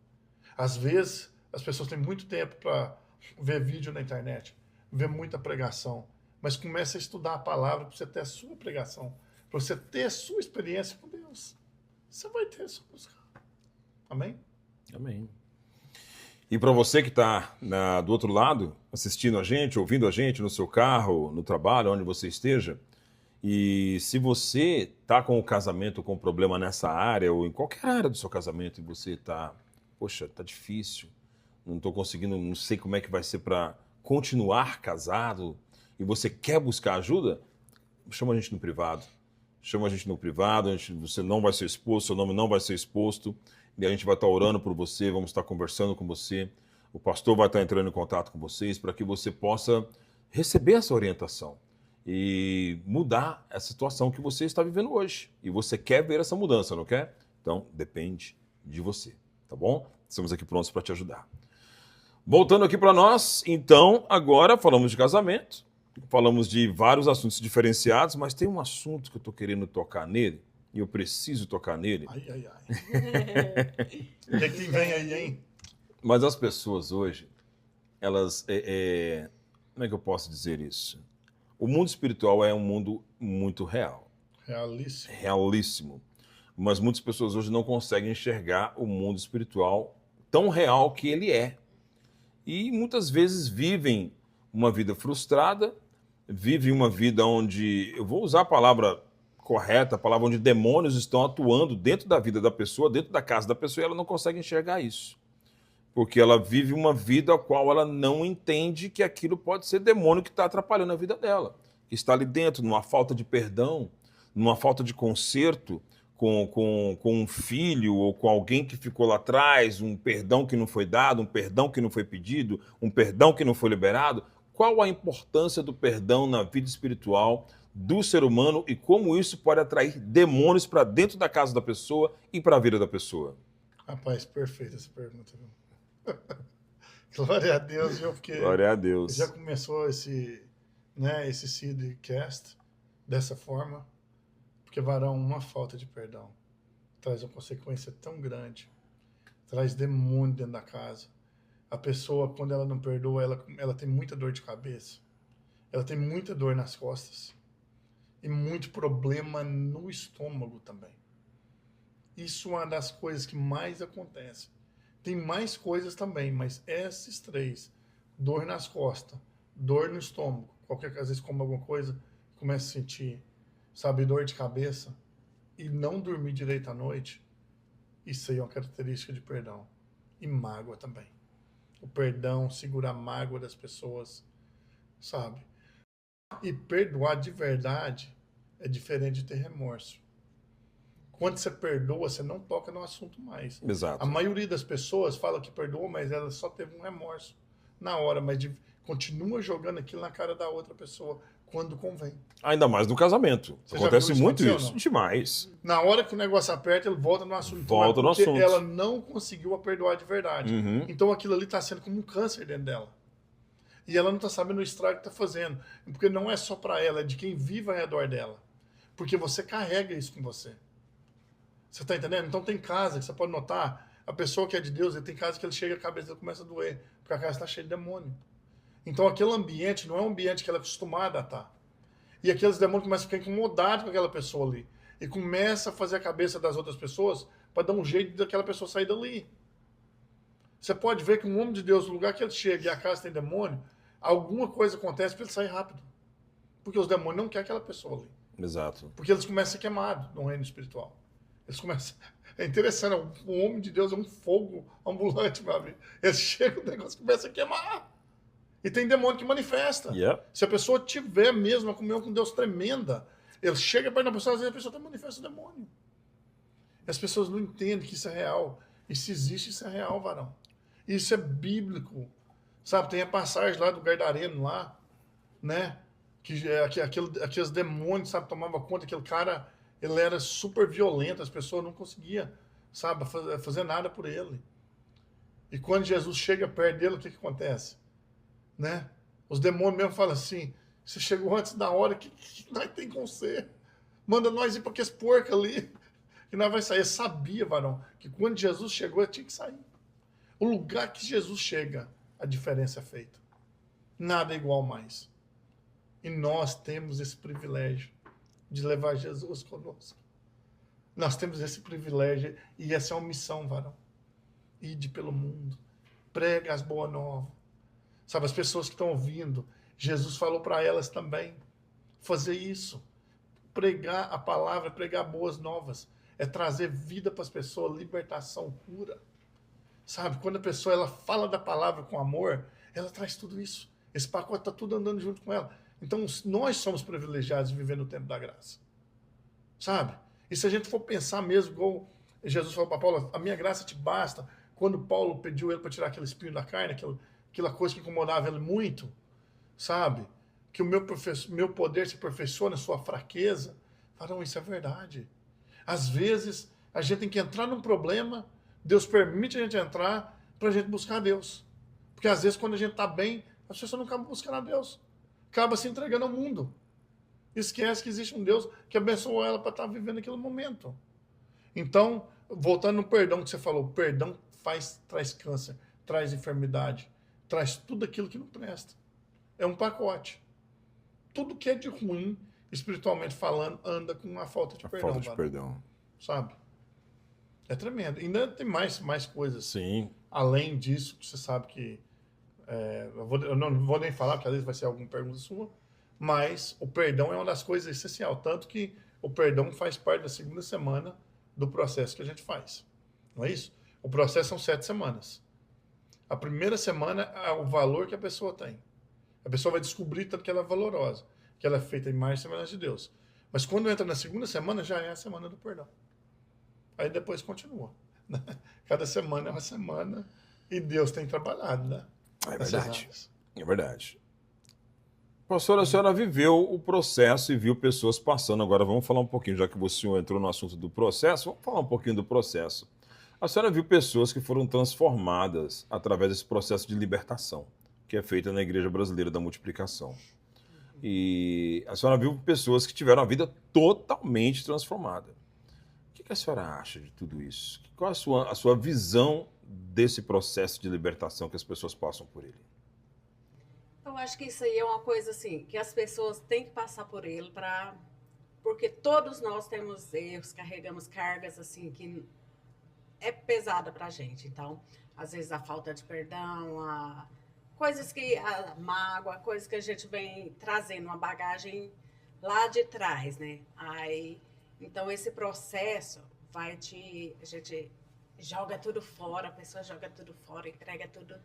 Às vezes, as pessoas têm muito tempo para ver vídeo na internet, ver muita pregação, mas começa a estudar a palavra para você ter a sua pregação, para você ter a sua experiência com Deus. Você vai ter a sua busca. Amém? Amém. E para você que está do outro lado, assistindo a gente, ouvindo a gente no seu carro, no trabalho, onde você esteja, e se você está com o casamento com problema nessa área ou em qualquer área do seu casamento e você está, poxa, tá difícil, não estou conseguindo, não sei como é que vai ser para continuar casado e você quer buscar ajuda, chama a gente no privado. Chama a gente no privado, você não vai ser exposto, seu nome não vai ser exposto, e a gente vai estar orando por você, vamos estar conversando com você, o pastor vai estar entrando em contato com vocês para que você possa receber essa orientação e mudar a situação que você está vivendo hoje. E você quer ver essa mudança, não quer? Então, depende de você, tá bom? Estamos aqui prontos para te ajudar. Voltando aqui para nós, então, agora falamos de casamento, falamos de vários assuntos diferenciados, mas tem um assunto que eu estou querendo tocar nele, e eu preciso tocar nele. Ai, ai, ai. O que vem aí, hein? Mas as pessoas hoje, elas... como é que eu posso dizer isso? O mundo espiritual é um mundo muito real. Realíssimo. Realíssimo. Mas muitas pessoas hoje não conseguem enxergar o mundo espiritual tão real que ele é. E muitas vezes vivem uma vida frustrada, vivem uma vida onde, eu vou usar a palavra correta, a palavra onde demônios estão atuando dentro da vida da pessoa, dentro da casa da pessoa, e ela não consegue enxergar isso. Porque ela vive uma vida a qual ela não entende que aquilo pode ser demônio que está atrapalhando a vida dela. Que está ali dentro, numa falta de perdão, numa falta de conserto com um filho ou com alguém que ficou lá atrás, um perdão que não foi dado, um perdão que não foi pedido, um perdão que não foi liberado. Qual a importância do perdão na vida espiritual do ser humano e como isso pode atrair demônios para dentro da casa da pessoa e para a vida da pessoa? Rapaz, perfeita essa pergunta. Glória a Deus, viu? Porque Glória a Deus. já começou esse Seedcast dessa forma, porque, varão, uma falta de perdão traz uma consequência tão grande, traz demônio dentro da casa. A pessoa, quando ela não perdoa, ela tem muita dor de cabeça, ela tem muita dor nas costas e muito problema no estômago também. Isso é uma das coisas que mais acontece. Tem mais coisas também, mas esses três, dor nas costas, dor no estômago, às vezes come alguma coisa, começa a sentir, sabe, dor de cabeça e não dormir direito à noite, isso aí é uma característica de perdão. E mágoa também. O perdão segura a mágoa das pessoas, sabe? E perdoar de verdade é diferente de ter remorso. Quando você perdoa, você não toca no assunto mais. Exato. A maioria das pessoas fala que perdoa, mas ela só teve um remorso na hora, mas continua jogando aquilo na cara da outra pessoa quando convém. Ainda mais no casamento. Você já Acontece viu isso muito acontecer, isso. não? Demais. Na hora que o negócio aperta, ele volta no assunto. Volta no assunto. Ela não conseguiu a perdoar de verdade. Uhum. Então aquilo ali está sendo como um câncer dentro dela. E ela não está sabendo o estrago que está fazendo. Porque não é só para ela, é de quem vive ao redor dela. Porque você carrega isso com você. Você está entendendo? Então tem casa que você pode notar, a pessoa que é de Deus, tem casa que ele chega, a cabeça dele começa a doer, porque a casa está cheia de demônio. Então aquele ambiente não é um ambiente que ela é acostumada a estar. E aqueles demônios começam a ficar incomodados com aquela pessoa ali. E começa a fazer a cabeça das outras pessoas para dar um jeito daquela pessoa sair dali. Você pode ver que um homem de Deus, no lugar que ele chega e a casa tem demônio, alguma coisa acontece para ele sair rápido. Porque os demônios não querem aquela pessoa ali. Exato. Porque eles começam a ser queimados no reino espiritual. Eles começam É interessante, o homem de Deus é um fogo ambulante, meu amigo. Ele chega, o negócio começa a queimar. E tem demônio que manifesta. Yeah. Se a pessoa tiver mesmo uma comunhão com Deus tremenda, ele chega perto da pessoa, às vezes a pessoa até manifesta o demônio. E as pessoas não entendem que isso é real. E se existe, isso é real, varão. Isso é bíblico. Sabe, tem a passagem lá do Gadareno lá, né? Aqueles demônios, sabe, tomavam conta, aquele cara, ele era super violento, as pessoas não conseguiam, sabe, fazer nada por ele. E quando Jesus chega perto dele, o que acontece? Né? Os demônios mesmo falam assim, você chegou antes da hora, que nós tem com você? Manda nós ir para aqueles porcos ali, que nós vai sair. Eu sabia, varão, que quando Jesus chegou, eu tinha que sair. O lugar que Jesus chega, a diferença é feita. Nada é igual mais. E nós temos esse privilégio de levar Jesus conosco. Nós temos esse privilégio e essa é uma missão, varão. Ide pelo mundo, prega as boas novas. Sabe, as pessoas que estão ouvindo, Jesus falou para elas também, fazer isso. Pregar a palavra, pregar boas novas. É trazer vida para as pessoas, libertação, cura. Sabe, quando a pessoa ela fala da palavra com amor, ela traz tudo isso. Esse pacote está tudo andando junto com ela. Então, nós somos privilegiados de viver no tempo da graça. Sabe? E se a gente for pensar mesmo, igual Jesus falou para Paulo, a minha graça te basta. Quando Paulo pediu ele para tirar aquele espinho da carne, aquela coisa que incomodava ele muito, sabe? Que o meu poder se aperfeiçoa na sua fraqueza. Não, isso é verdade. Às vezes, a gente tem que entrar num problema, Deus permite a gente entrar para a gente buscar a Deus. Porque às vezes, quando a gente está bem, as pessoas não acabam buscando a Deus. Acaba se entregando ao mundo. Esquece que existe um Deus que abençoou ela para estar vivendo aquele momento. Então, voltando no perdão que você falou, perdão traz câncer, traz enfermidade, traz tudo aquilo que não presta. É um pacote. Tudo que é de ruim, espiritualmente falando, anda com uma falta de perdão. Falta de perdão. Sabe? É tremendo. E ainda tem mais coisas. Sim. Além disso, que você sabe que eu não vou nem falar, porque às vezes vai ser alguma pergunta sua, mas o perdão é uma das coisas essenciais, tanto que o perdão faz parte da segunda semana do processo que a gente faz. Não é isso? O processo são 7 semanas. A primeira semana é o valor que a pessoa tem. A pessoa vai descobrir tanto que ela é valorosa, que ela é feita em mais semanas de Deus. Mas quando entra na segunda semana, já é a semana do perdão. Aí depois continua. Né? Cada semana é uma semana e Deus tem trabalhado, né? É verdade. É verdade. Pastora, a senhora viveu o processo e viu pessoas passando. Agora vamos falar um pouquinho, já que o senhor entrou no assunto do processo, vamos falar um pouquinho do processo. A senhora viu pessoas que foram transformadas através desse processo de libertação, que é feito na Igreja Brasileira da Multiplicação. E a senhora viu pessoas que tiveram a vida totalmente transformada. O que a senhora acha de tudo isso? Qual a sua visão desse processo de libertação que as pessoas passam por ele? Eu acho que isso aí é uma coisa assim, que as pessoas têm que passar por ele porque todos nós temos erros, carregamos cargas assim que é pesada pra gente. Então, às vezes a falta de perdão, a mágoa, coisas que a gente vem trazendo, uma bagagem lá de trás, né? Então esse processo a gente joga tudo fora, a pessoa joga tudo fora, entrega tudo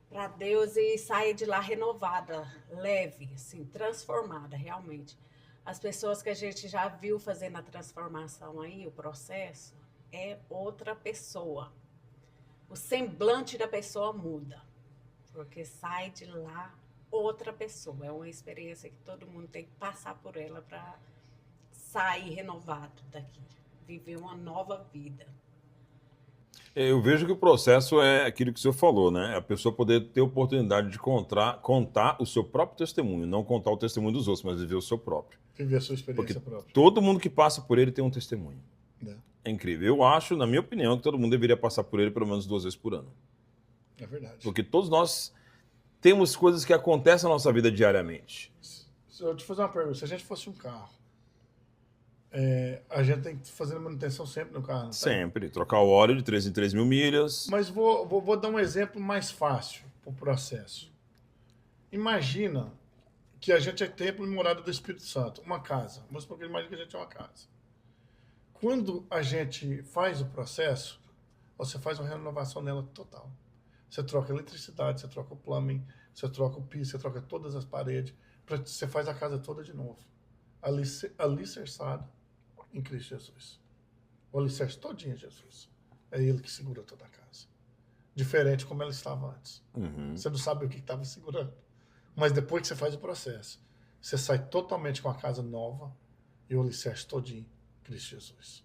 para Deus e sai de lá renovada, leve, assim, transformada, realmente. As pessoas que a gente já viu fazendo a transformação aí, o processo, é outra pessoa. O semblante da pessoa muda, porque sai de lá outra pessoa. É uma experiência que todo mundo tem que passar por ela para sair renovado daqui, viver uma nova vida. Eu vejo que o processo é aquilo que o senhor falou, né? A pessoa poder ter oportunidade de contar o seu próprio testemunho, não contar o testemunho dos outros, mas viver o seu próprio. Viver a sua experiência Porque própria. todo mundo que passa por ele tem um testemunho. É incrível. Eu acho, na minha opinião, que todo mundo deveria passar por ele pelo menos 2 vezes por ano. É verdade. Porque todos nós temos coisas que acontecem na nossa vida diariamente. Eu te fazer uma pergunta. Se a gente fosse um carro, a gente tem que fazer manutenção sempre no carro, não tem? Sempre. Trocar o óleo de 3 em 3 mil milhas. Mas vou dar um exemplo mais fácil para o processo. Imagina que a gente é templo e morada do Espírito Santo, uma casa. Vamos supor que imagina que a gente é uma casa. quando a gente faz o processo, você faz uma renovação nela total. Você troca a eletricidade, você troca o plumbing, você troca o piso, você troca todas as paredes, você faz a casa toda de novo. Alicerçado em Cristo Jesus. O alicerce todinho é Jesus. É Ele que segura toda a casa. Diferente como ela estava antes. Você não sabe o que estava segurando. Mas depois que você faz o processo, você sai totalmente com a casa nova e o alicerce todinho, Cristo Jesus.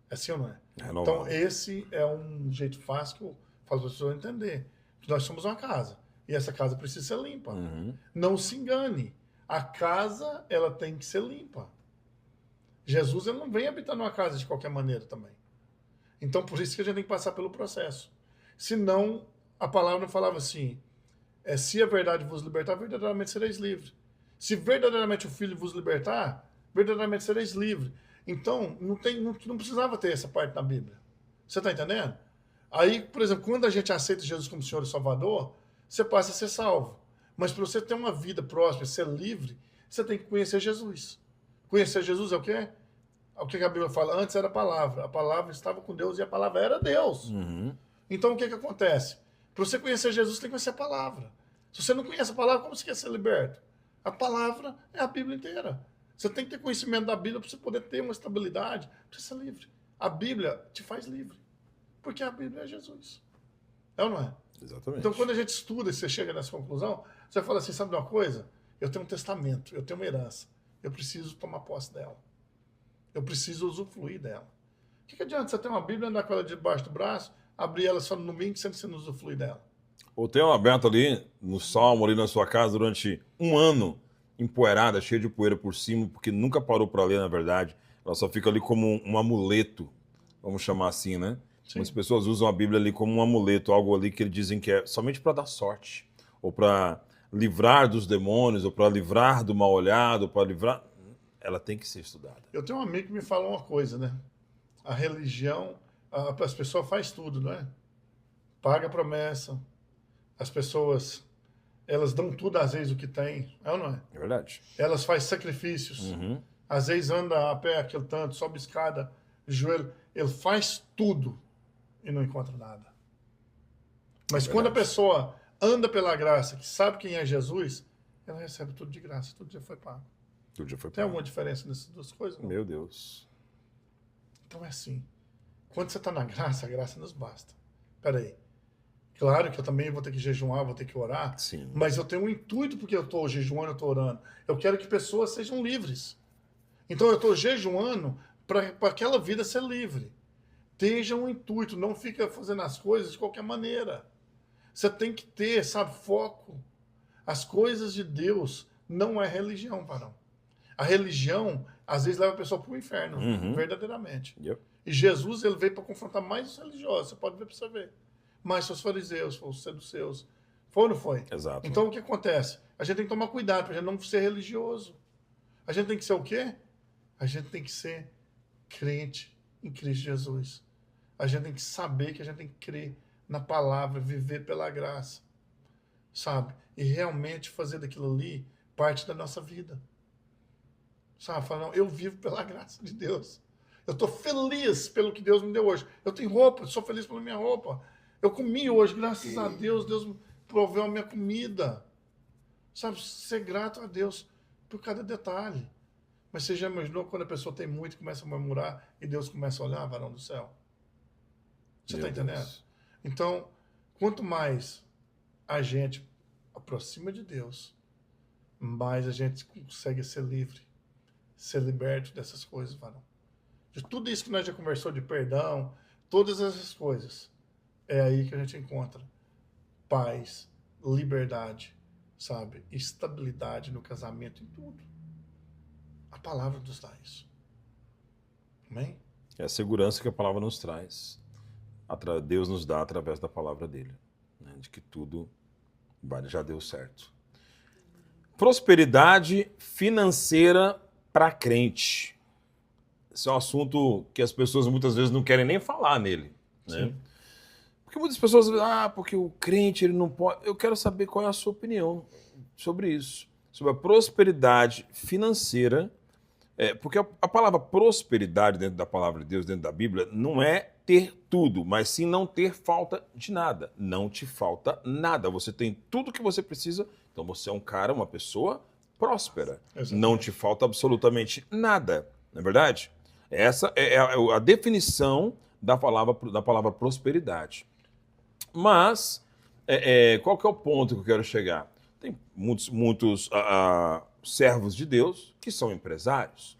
É assim ou não é? Então, esse é um jeito fácil que eu falo para as pessoas entender. Que nós somos uma casa. E essa casa precisa ser limpa. Não se engane. A casa, ela tem que ser limpa. Jesus, ele não vem habitar numa casa de qualquer maneira também. Então, por isso que a gente tem que passar pelo processo. Senão, a palavra não falava assim, se a verdade vos libertar, verdadeiramente sereis livres. Se verdadeiramente o Filho vos libertar, verdadeiramente sereis livres. Então, não precisava ter essa parte na Bíblia. Você está entendendo? Aí, por exemplo, quando a gente aceita Jesus como Senhor e Salvador, você passa a ser salvo. Mas para você ter uma vida próspera, ser livre, você tem que conhecer Jesus. Conhecer Jesus é o quê? O que a Bíblia fala? Antes era a palavra. A palavra estava com Deus e a palavra era Deus. Então, o que acontece? Para você conhecer Jesus, você tem que conhecer a palavra. Se você não conhece a palavra, como você quer ser liberto? A palavra é a Bíblia inteira. Você tem que ter conhecimento da Bíblia para você poder ter uma estabilidade, para ser livre. A Bíblia te faz livre. Porque a Bíblia é Jesus. É ou não é? Exatamente. Então, quando a gente estuda e você chega nessa conclusão, você fala assim, sabe de uma coisa? Eu tenho um testamento, eu tenho uma herança. Eu preciso tomar posse dela. Eu preciso usufruir dela. O que adianta você ter uma Bíblia, andar com ela debaixo do braço, abrir ela só no domingo, sendo que você não usufrui dela? Ou tem uma aberta ali no salmo, ali na sua casa, durante um ano, empoeirada, cheia de poeira por cima, porque nunca parou para ler, na verdade. Ela só fica ali como um amuleto, vamos chamar assim, né? Sim. Muitas pessoas usam a Bíblia ali como um amuleto, algo ali que eles dizem que é somente para dar sorte, ou para livrar dos demônios, ou para livrar do mal olhado, ou para livrar... Ela tem que ser estudada. Eu tenho um amigo que me fala uma coisa, né? A religião, as pessoas fazem tudo, não é? Paga a promessa, as pessoas, elas dão tudo às vezes o que tem, é ou não é? É verdade. Elas fazem sacrifícios, às vezes anda a pé aquele tanto, sobe escada, joelho, ele faz tudo e não encontra nada. Mas quando a pessoa anda pela graça, que sabe quem é Jesus, ela recebe tudo de graça, tudo já foi pago. Tudo já foi pago. Tem alguma diferença nessas duas coisas? Não? Meu Deus. Então é assim. Quando você está na graça, a graça nos basta. Peraí. Claro que eu também vou ter que jejuar, vou ter que orar. Sim. Mas eu tenho um intuito porque eu estou jejuando, eu estou orando. Eu quero que pessoas sejam livres. Então eu estou jejuando para aquela vida ser livre. Tenha um intuito, não fica fazendo as coisas de qualquer maneira. Você tem que ter, sabe, foco. As coisas de Deus não é religião, varão. A religião, às vezes, leva a pessoa para o inferno, verdadeiramente. Yep. E Jesus, ele veio para confrontar mais os religiosos, você pode ver para você ver. Mais os fariseus, os saduceus. Foi ou não foi? Exato. Então, o que acontece? A gente tem que tomar cuidado para a gente não ser religioso. A gente tem que ser o quê? A gente tem que ser crente em Cristo Jesus. A gente tem que saber que a gente tem que crer na palavra, viver pela graça, sabe? E realmente fazer daquilo ali parte da nossa vida. Sabe? Falar, não, eu vivo pela graça de Deus. Eu estou feliz pelo que Deus me deu hoje. Eu tenho roupa, sou feliz pela minha roupa. Eu comi hoje, graças a Deus, Deus proveu a minha comida. Sabe? Ser grato a Deus por cada detalhe. Mas você já imaginou quando a pessoa tem muito e começa a murmurar e Deus começa a olhar, varão do céu? Você está entendendo? Então, quanto mais a gente aproxima de Deus, mais a gente consegue ser livre, ser liberto dessas coisas, varão. De tudo isso que nós já conversou de perdão, todas essas coisas, é aí que a gente encontra paz, liberdade, sabe? Estabilidade no casamento, em tudo. A palavra nos dá isso. Amém? É a segurança que a palavra nos traz. Deus nos dá através da palavra dele, né? De que tudo já deu certo. Prosperidade financeira para crente. Esse é um assunto que as pessoas muitas vezes não querem nem falar nele, né? Sim. Porque muitas pessoas dizem, porque o crente ele não pode... Eu quero saber qual é a sua opinião sobre isso, sobre a prosperidade financeira Porque a palavra prosperidade dentro da palavra de Deus, dentro da Bíblia, não é ter tudo, mas sim não ter falta de nada. Não te falta nada. Você tem tudo que você precisa, então você é um cara, uma pessoa próspera. Exatamente. Não te falta absolutamente nada, não é verdade? Essa é a definição da palavra prosperidade. Mas, qual que é o ponto que eu quero chegar? Tem muitos servos de Deus que são empresários,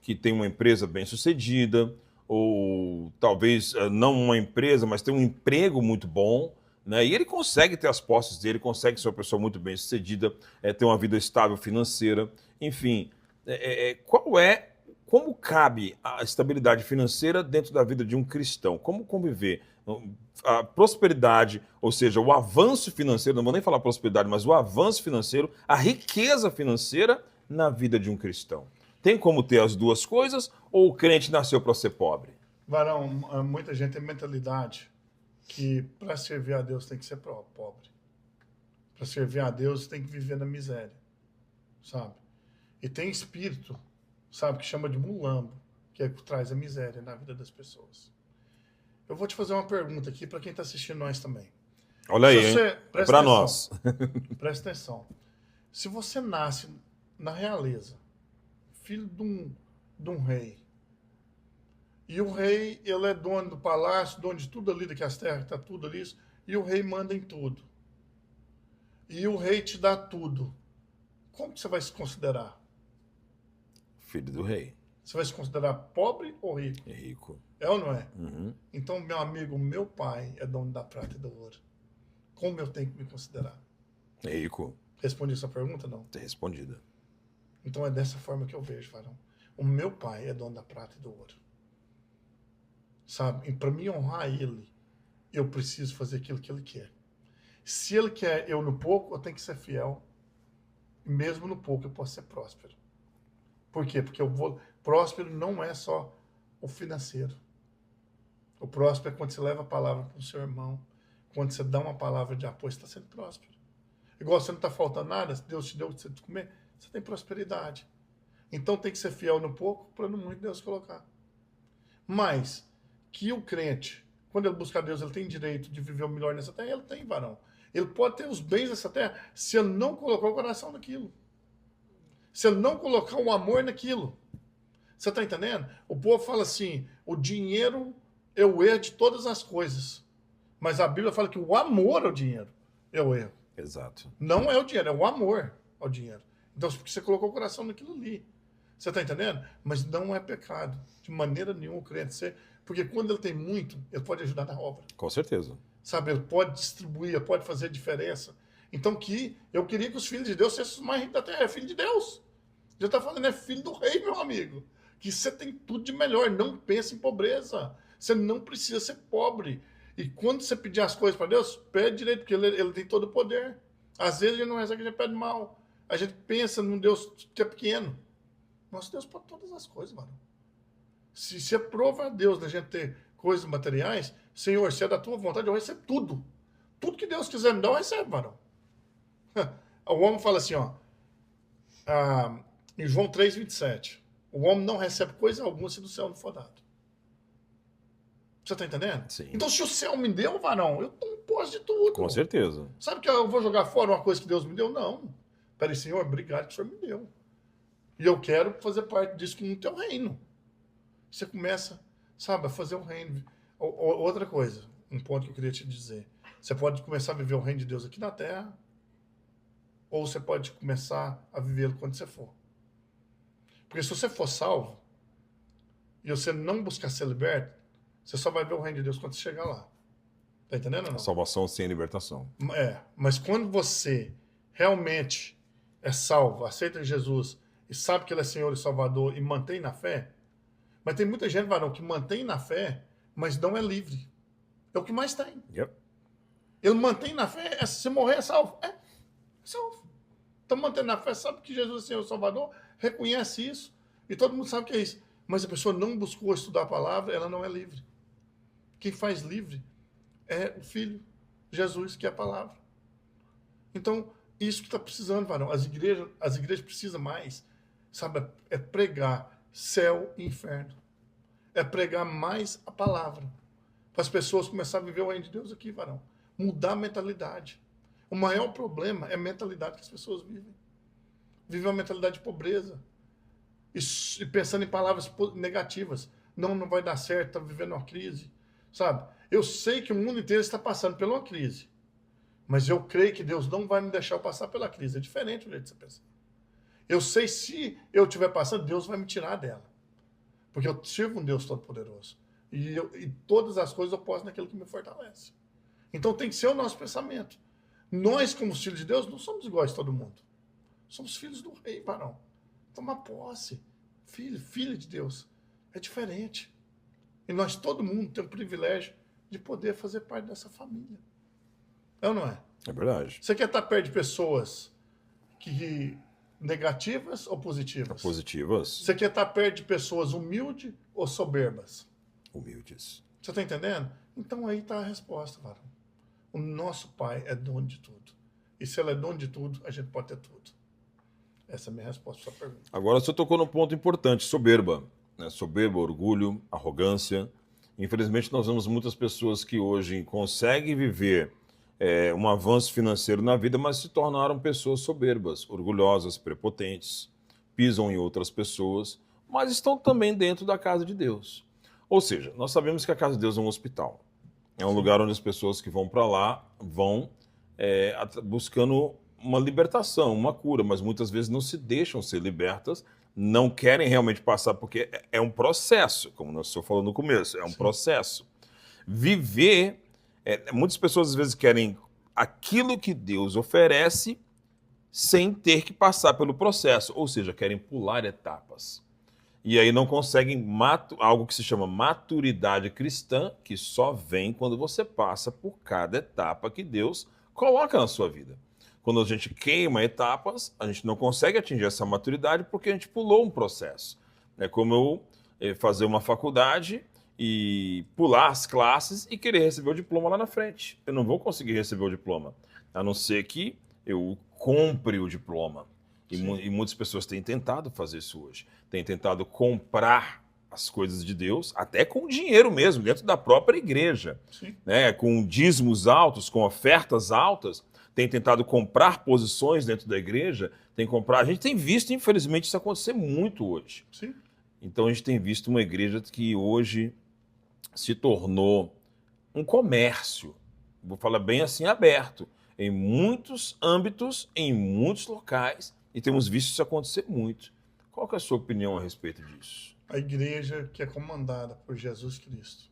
que têm uma empresa bem-sucedida, ou talvez não uma empresa, mas tem um emprego muito bom, né? E ele consegue ter as posses dele, consegue ser uma pessoa muito bem-sucedida, ter uma vida estável financeira, enfim. Como cabe a estabilidade financeira dentro da vida de um cristão? Como conviver? A prosperidade, ou seja, o avanço financeiro, não vou nem falar prosperidade, mas o avanço financeiro, a riqueza financeira na vida de um cristão. Tem como ter as duas coisas ou o crente nasceu para ser pobre? Varão, muita gente tem mentalidade que para servir a Deus tem que ser pobre. Para servir a Deus tem que viver na miséria, sabe? E tem espírito, sabe, que chama de mulambo, que é que traz a miséria na vida das pessoas. Eu vou te fazer uma pergunta aqui para quem está assistindo nós também. Olha aí, para nós. Presta atenção. Se você nasce na realeza, filho de um rei, e o rei, ele é dono do palácio, dono de tudo ali, daquelas terras, está tudo ali, e o rei manda em tudo. E o rei te dá tudo. Como que você vai se considerar? Filho do rei. Você vai se considerar pobre ou rico? É rico. É ou não é? Uhum. Então, meu amigo, meu pai é dono da prata e do ouro. Como eu tenho que me considerar? É rico. Respondi essa pergunta, não? Tem respondida. Então é dessa forma que eu vejo, varão. O meu pai é dono da prata e do ouro. Sabe? E para me honrar ele, eu preciso fazer aquilo que ele quer. Se ele quer eu no pouco, eu tenho que ser fiel. E mesmo no pouco eu posso ser próspero. Por quê? Porque próspero não é só o financeiro. O próspero é quando você leva a palavra para o seu irmão, quando você dá uma palavra de apoio, você está sendo próspero. Igual você não está faltando nada, Deus te deu o que você comer, você tem prosperidade. Então tem que ser fiel no pouco para no muito Deus colocar. Mas que o crente, quando ele buscar Deus, ele tem direito de viver o melhor nessa terra, ele tem, varão. Ele pode ter os bens dessa terra se ele não colocar o coração naquilo. Se ele não colocar o amor naquilo. Você está entendendo? O povo fala assim, o dinheiro é o erro de todas as coisas. Mas a Bíblia fala que o amor ao dinheiro é o erro. Exato. Não é o dinheiro, é o amor ao dinheiro. Então, porque você colocou o coração naquilo ali. Você está entendendo? Mas não é pecado. De maneira nenhuma o crente ser. Porque quando ele tem muito, ele pode ajudar na obra. Com certeza. Sabe? Ele pode distribuir, ele pode fazer diferença. Então, eu queria que os filhos de Deus fossem os mais ricos da terra. É filho de Deus. Já está falando, é filho do rei, meu amigo. Que você tem tudo de melhor. Não pense em pobreza. Você não precisa ser pobre. E quando você pedir as coisas para Deus, pede direito, porque ele tem todo o poder. Às vezes a gente não recebe, a gente pede mal. A gente pensa num Deus que é pequeno. Nosso Deus pode todas as coisas, mano. Se aprova a Deus da gente ter coisas materiais, Senhor, se é da tua vontade, eu recebo tudo. Tudo que Deus quiser me dar, eu recebo, mano. O homem fala assim, ó. Em João 3,27. O homem não recebe coisa alguma se do céu não for dado. Você tá entendendo? Sim. Então, se o céu me deu, varão, eu não posso de tudo. Com certeza. Sabe que eu vou jogar fora uma coisa que Deus me deu? Não. Peraí, Senhor, obrigado que o Senhor me deu. E eu quero fazer parte disso no teu reino. Você começa, sabe, a fazer o reino. Outra coisa, um ponto que eu queria te dizer. Você pode começar a viver o reino de Deus aqui na terra, ou você pode começar a vivê-lo quando você for. Porque se você for salvo, e você não buscar ser liberto, você só vai ver o reino de Deus quando você chegar lá. Tá entendendo ou não? Salvação sem libertação. Mas quando você realmente é salvo, aceita Jesus e sabe que ele é Senhor e Salvador e mantém na fé, mas tem muita gente, varão, que mantém na fé, mas não é livre. É o que mais tem. Yep. Ele mantém na fé, se morrer é salvo. É salvo. Então mantendo na fé, sabe que Jesus é Senhor e Salvador, reconhece isso, e todo mundo sabe que é isso. Mas a pessoa não buscou estudar a palavra, ela não é livre. Quem faz livre é o Filho, Jesus, que é a palavra. Então, isso que está precisando, varão. As igrejas precisam mais, sabe, é pregar céu e inferno. É pregar mais a palavra. Para as pessoas começarem a viver o reino de Deus aqui, varão. Mudar a mentalidade. O maior problema é a mentalidade que as pessoas vivem. Vivem uma mentalidade de pobreza. E pensando em palavras negativas. Não vai dar certo, está vivendo uma crise. Sabe? Eu sei que o mundo inteiro está passando por uma crise. Mas eu creio que Deus não vai me deixar eu passar pela crise. É diferente do jeito que você pensa. Eu sei se eu estiver passando, Deus vai me tirar dela. Porque eu sirvo um Deus Todo-Poderoso. E todas as coisas eu posso naquilo que me fortalece. Então tem que ser o nosso pensamento. Nós, como filhos de Deus, não somos iguais a todo mundo. Somos filhos do rei, varão. Toma posse. Filho de Deus. É diferente. E nós, todo mundo, tem o privilégio de poder fazer parte dessa família. É ou não é? É verdade. Você quer estar perto de pessoas negativas ou positivas? Positivas. Você quer estar perto de pessoas humildes ou soberbas? Humildes. Você está entendendo? Então aí está a resposta, varão. O nosso Pai é dono de tudo. E se ele é dono de tudo, a gente pode ter tudo. Essa é a minha resposta para a sua pergunta. Agora você tocou num ponto importante, soberba. Né? Soberba, orgulho, arrogância. Infelizmente nós vemos muitas pessoas que hoje conseguem viver um avanço financeiro na vida, mas se tornaram pessoas soberbas, orgulhosas, prepotentes, pisam em outras pessoas, mas estão também dentro da casa de Deus. Ou seja, nós sabemos que a casa de Deus é um hospital. É um lugar onde as pessoas que vão para lá vão buscando uma libertação, uma cura, mas muitas vezes não se deixam ser libertas, não querem realmente passar, porque é um processo, como nós estou falando no começo, é um processo. Viver, muitas pessoas às vezes querem aquilo que Deus oferece sem ter que passar pelo processo, ou seja, querem pular etapas. E aí não conseguem algo que se chama maturidade cristã, que só vem quando você passa por cada etapa que Deus coloca na sua vida. Quando a gente queima etapas, a gente não consegue atingir essa maturidade porque a gente pulou um processo. É como eu fazer uma faculdade e pular as classes e querer receber o diploma lá na frente. Eu não vou conseguir receber o diploma, a não ser que eu compre o diploma. E muitas pessoas têm tentado fazer isso hoje. Têm tentado comprar as coisas de Deus, até com dinheiro mesmo, dentro da própria igreja. Né? Com dízimos altos, com ofertas altas. Têm tentado comprar posições dentro da igreja. A gente tem visto, infelizmente, isso acontecer muito hoje. Sim. Então a gente tem visto uma igreja que hoje se tornou um comércio. Vou falar bem assim, aberto. Em muitos âmbitos, em muitos locais. E temos visto isso acontecer muito. Qual que é a sua opinião a respeito disso? A igreja que é comandada por Jesus Cristo,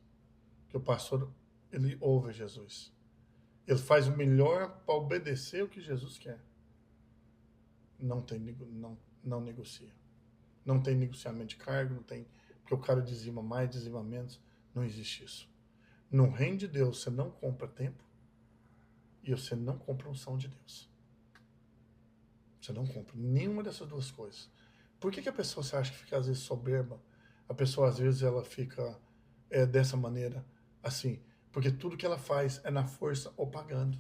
que o pastor, ele ouve Jesus. Ele faz o melhor para obedecer o que Jesus quer. Não negocia. Não tem negociamento de cargo, não tem, porque o cara dizima mais, dizima menos. Não existe isso. No reino de Deus, você não compra tempo e você não compra unção de Deus. Você não compra nenhuma dessas duas coisas. Por que a pessoa, você acha que fica às vezes soberba? A pessoa às vezes ela fica dessa maneira, assim, porque tudo que ela faz é na força ou pagando.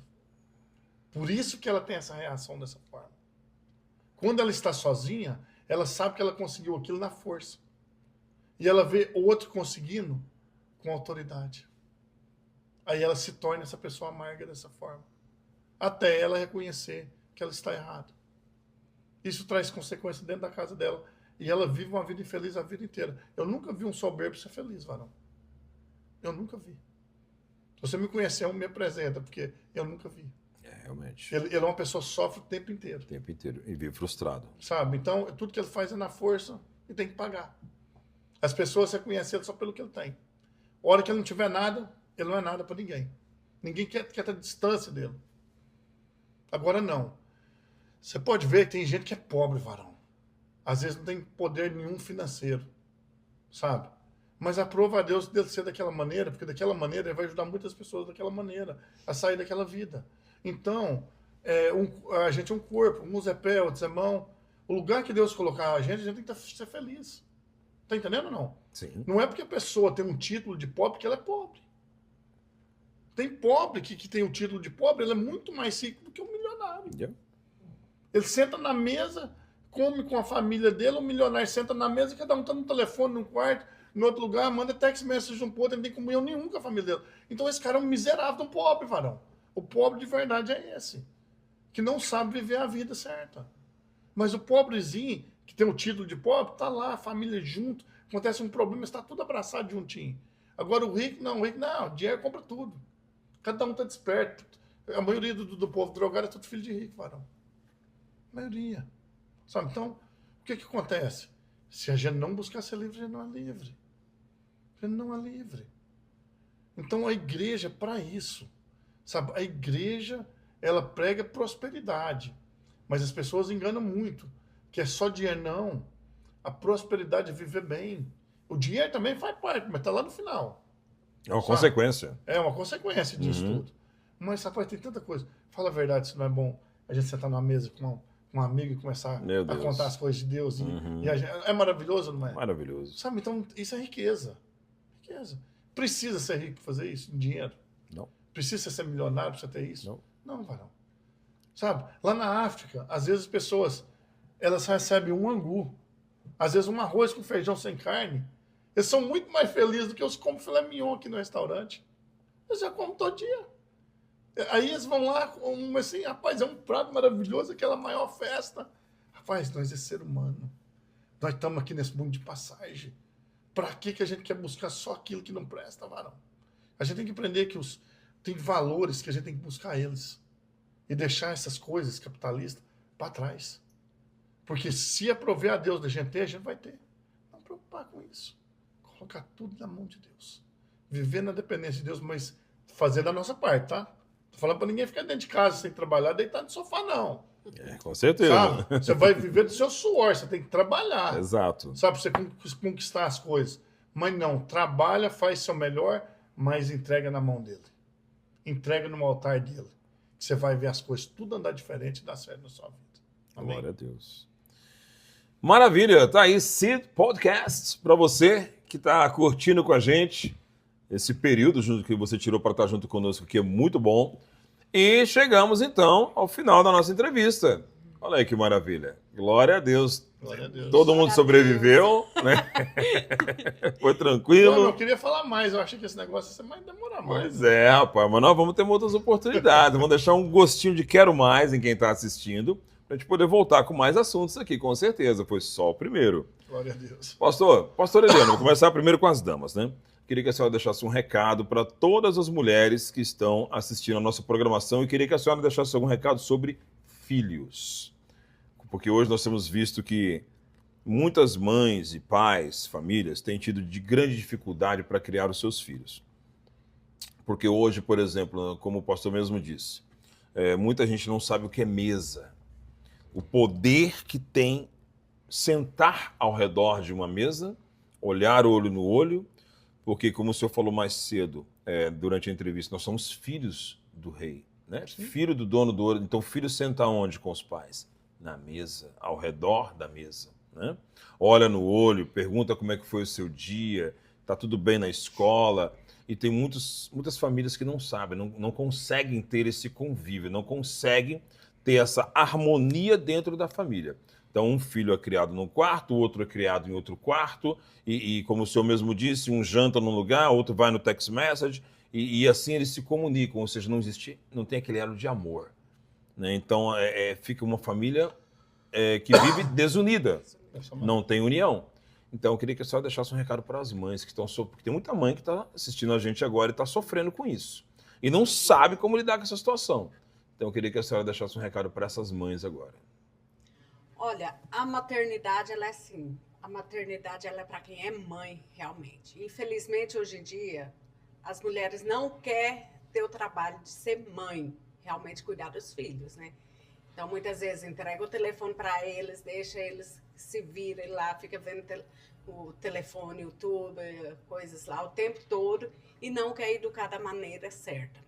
Por isso que ela tem essa reação dessa forma. Quando ela está sozinha, ela sabe que ela conseguiu aquilo na força. E ela vê o outro conseguindo com autoridade. Aí ela se torna essa pessoa amarga dessa forma. Até ela reconhecer que ela está errada. Isso traz consequências dentro da casa dela. E ela vive uma vida infeliz a vida inteira. Eu nunca vi um soberbo ser feliz, varão. Eu nunca vi. Se você me conhecer, me apresenta, porque eu nunca vi. Realmente. Ele é uma pessoa que sofre o tempo inteiro. O tempo inteiro. E vive frustrado. Sabe? Então, tudo que ele faz é na força e tem que pagar. As pessoas você conhece ele só pelo que ele tem. A hora que ele não tiver nada, ele não é nada para ninguém. Ninguém quer ter distância dele. Agora não. Você pode ver que tem gente que é pobre, varão. Às vezes não tem poder nenhum financeiro. Sabe? Mas aprova a Deus dele ser daquela maneira, porque daquela maneira ele vai ajudar muitas pessoas daquela maneira a sair daquela vida. Então, a gente é um corpo, uns é pé, outros é mão. O lugar que Deus colocar a gente tem que ser feliz. Tá entendendo ou não? Sim. Não é porque a pessoa tem um título de pobre que ela é pobre. Tem pobre que tem o título de pobre, ele é muito mais rico do que um milionário. Yeah. Ele senta na mesa come com a família dele, o milionário senta na mesa, cada um tá no telefone, num quarto, em outro lugar, manda text message um pro outro, não tem comunhão nenhum com a família dele. Então esse cara é um miserável, um pobre, varão. O pobre de verdade é esse, que não sabe viver a vida certa. Mas o pobrezinho, que tem o título de pobre, tá lá, a família junto, acontece um problema, está tudo abraçado juntinho. Agora o rico, não, o dinheiro compra tudo. Cada um tá desperto. A maioria do povo drogado é tudo filho de rico, varão. A maioria. Sabe? Então, o que acontece? Se a gente não buscar ser livre, a gente não é livre. A gente não é livre. Então, a igreja é para isso. Sabe? A igreja, ela prega prosperidade. Mas as pessoas enganam muito. Que é só dinheiro, não. A prosperidade é viver bem. O dinheiro também faz parte, mas está lá no final. É uma consequência. É uma consequência disso tudo. Mas, rapaz, tem tanta coisa. Fala a verdade, se não é bom a gente sentar numa mesa com um amigo e começar a contar as coisas de Deus. E é maravilhoso, não é? Maravilhoso. Sabe, então, isso é riqueza. Riqueza. Precisa ser rico para fazer isso? Dinheiro? Não. Precisa ser milionário para você ter isso? Não. Não, varão. Sabe, lá na África, às vezes as pessoas, elas recebem um angu, às vezes um arroz com feijão sem carne. Eles são muito mais felizes do que os que comem filé mignon aqui no restaurante. Eles já comem todo dia. Aí eles vão lá, assim, rapaz, é um prato maravilhoso, aquela maior festa. Rapaz, nós é ser humano. Nós estamos aqui nesse mundo de passagem. Para que a gente quer buscar só aquilo que não presta, varão? A gente tem que aprender que tem valores que a gente tem que buscar eles. E deixar essas coisas capitalistas para trás. Porque se aprover a Deus da gente ter, a gente vai ter. Não preocupar com isso. Colocar tudo na mão de Deus. Viver na dependência de Deus, mas fazer da nossa parte, tá? Tô falando para ninguém ficar dentro de casa sem trabalhar, deitado no sofá, não. Com certeza. Sabe? Você vai viver do seu suor, você tem que trabalhar. Exato. Sabe, pra você conquistar as coisas. Mas não, trabalha, faz seu melhor, mas entrega na mão dele. Entrega no altar dele. Você vai ver as coisas tudo andar diferente e dar certo na sua vida. Amém? Glória a Deus. Maravilha, tá aí Seed Podcast para você que está curtindo com a gente esse período que você tirou para estar junto conosco, que é muito bom. E chegamos então ao final da nossa entrevista. Olha aí que maravilha. Glória a Deus. Glória a Deus. Todo mundo sobreviveu, né? Foi tranquilo. Não, eu queria falar mais, eu achei que esse negócio ia demorar mais. Pois é, rapaz, mas nós vamos ter outras oportunidades. Vamos deixar um gostinho de quero mais em quem está assistindo, para a gente poder voltar com mais assuntos aqui, com certeza. Foi só o primeiro. Glória a Deus. Pastor Eliano, vou começar primeiro com as damas, né? Queria que a senhora deixasse um recado para todas as mulheres que estão assistindo a nossa programação e queria que a senhora deixasse algum recado sobre filhos. Porque hoje nós temos visto que muitas mães e pais, famílias, têm tido de grande dificuldade para criar os seus filhos. Porque hoje, por exemplo, como o pastor mesmo disse, muita gente não sabe o que é mesa. O poder que tem sentar ao redor de uma mesa, olhar olho no olho, porque, como o senhor falou mais cedo, durante a entrevista, nós somos filhos do rei, né? Filho do dono do ouro. Então, o filho senta onde com os pais? Na mesa, ao redor da mesa, né? Olha no olho, pergunta como é que foi o seu dia, tá tudo bem na escola. E tem muitas famílias que não sabem, não conseguem ter esse convívio, não conseguem ter essa harmonia dentro da família. Então, um filho é criado num quarto, o outro é criado em outro quarto, e como o senhor mesmo disse, um janta num lugar, outro vai no text message, e assim eles se comunicam, ou seja, não tem aquele elo de amor, né? Então, fica uma família que vive desunida, não tem união. Então, eu queria que a senhora deixasse um recado para as mães que estão sofrendo, porque tem muita mãe que está assistindo a gente agora e está sofrendo com isso, e não sabe como lidar com essa situação. Então, eu queria que a senhora deixasse um recado para essas mães agora. Olha, a maternidade, ela é assim. A maternidade, ela é para quem é mãe, realmente. Infelizmente, hoje em dia, as mulheres não querem ter o trabalho de ser mãe, realmente cuidar dos filhos, né? Então, muitas vezes, entrega o telefone para eles, deixa eles se virem lá, fica vendo o telefone, YouTube, coisas lá o tempo todo, e não quer educar da maneira certa.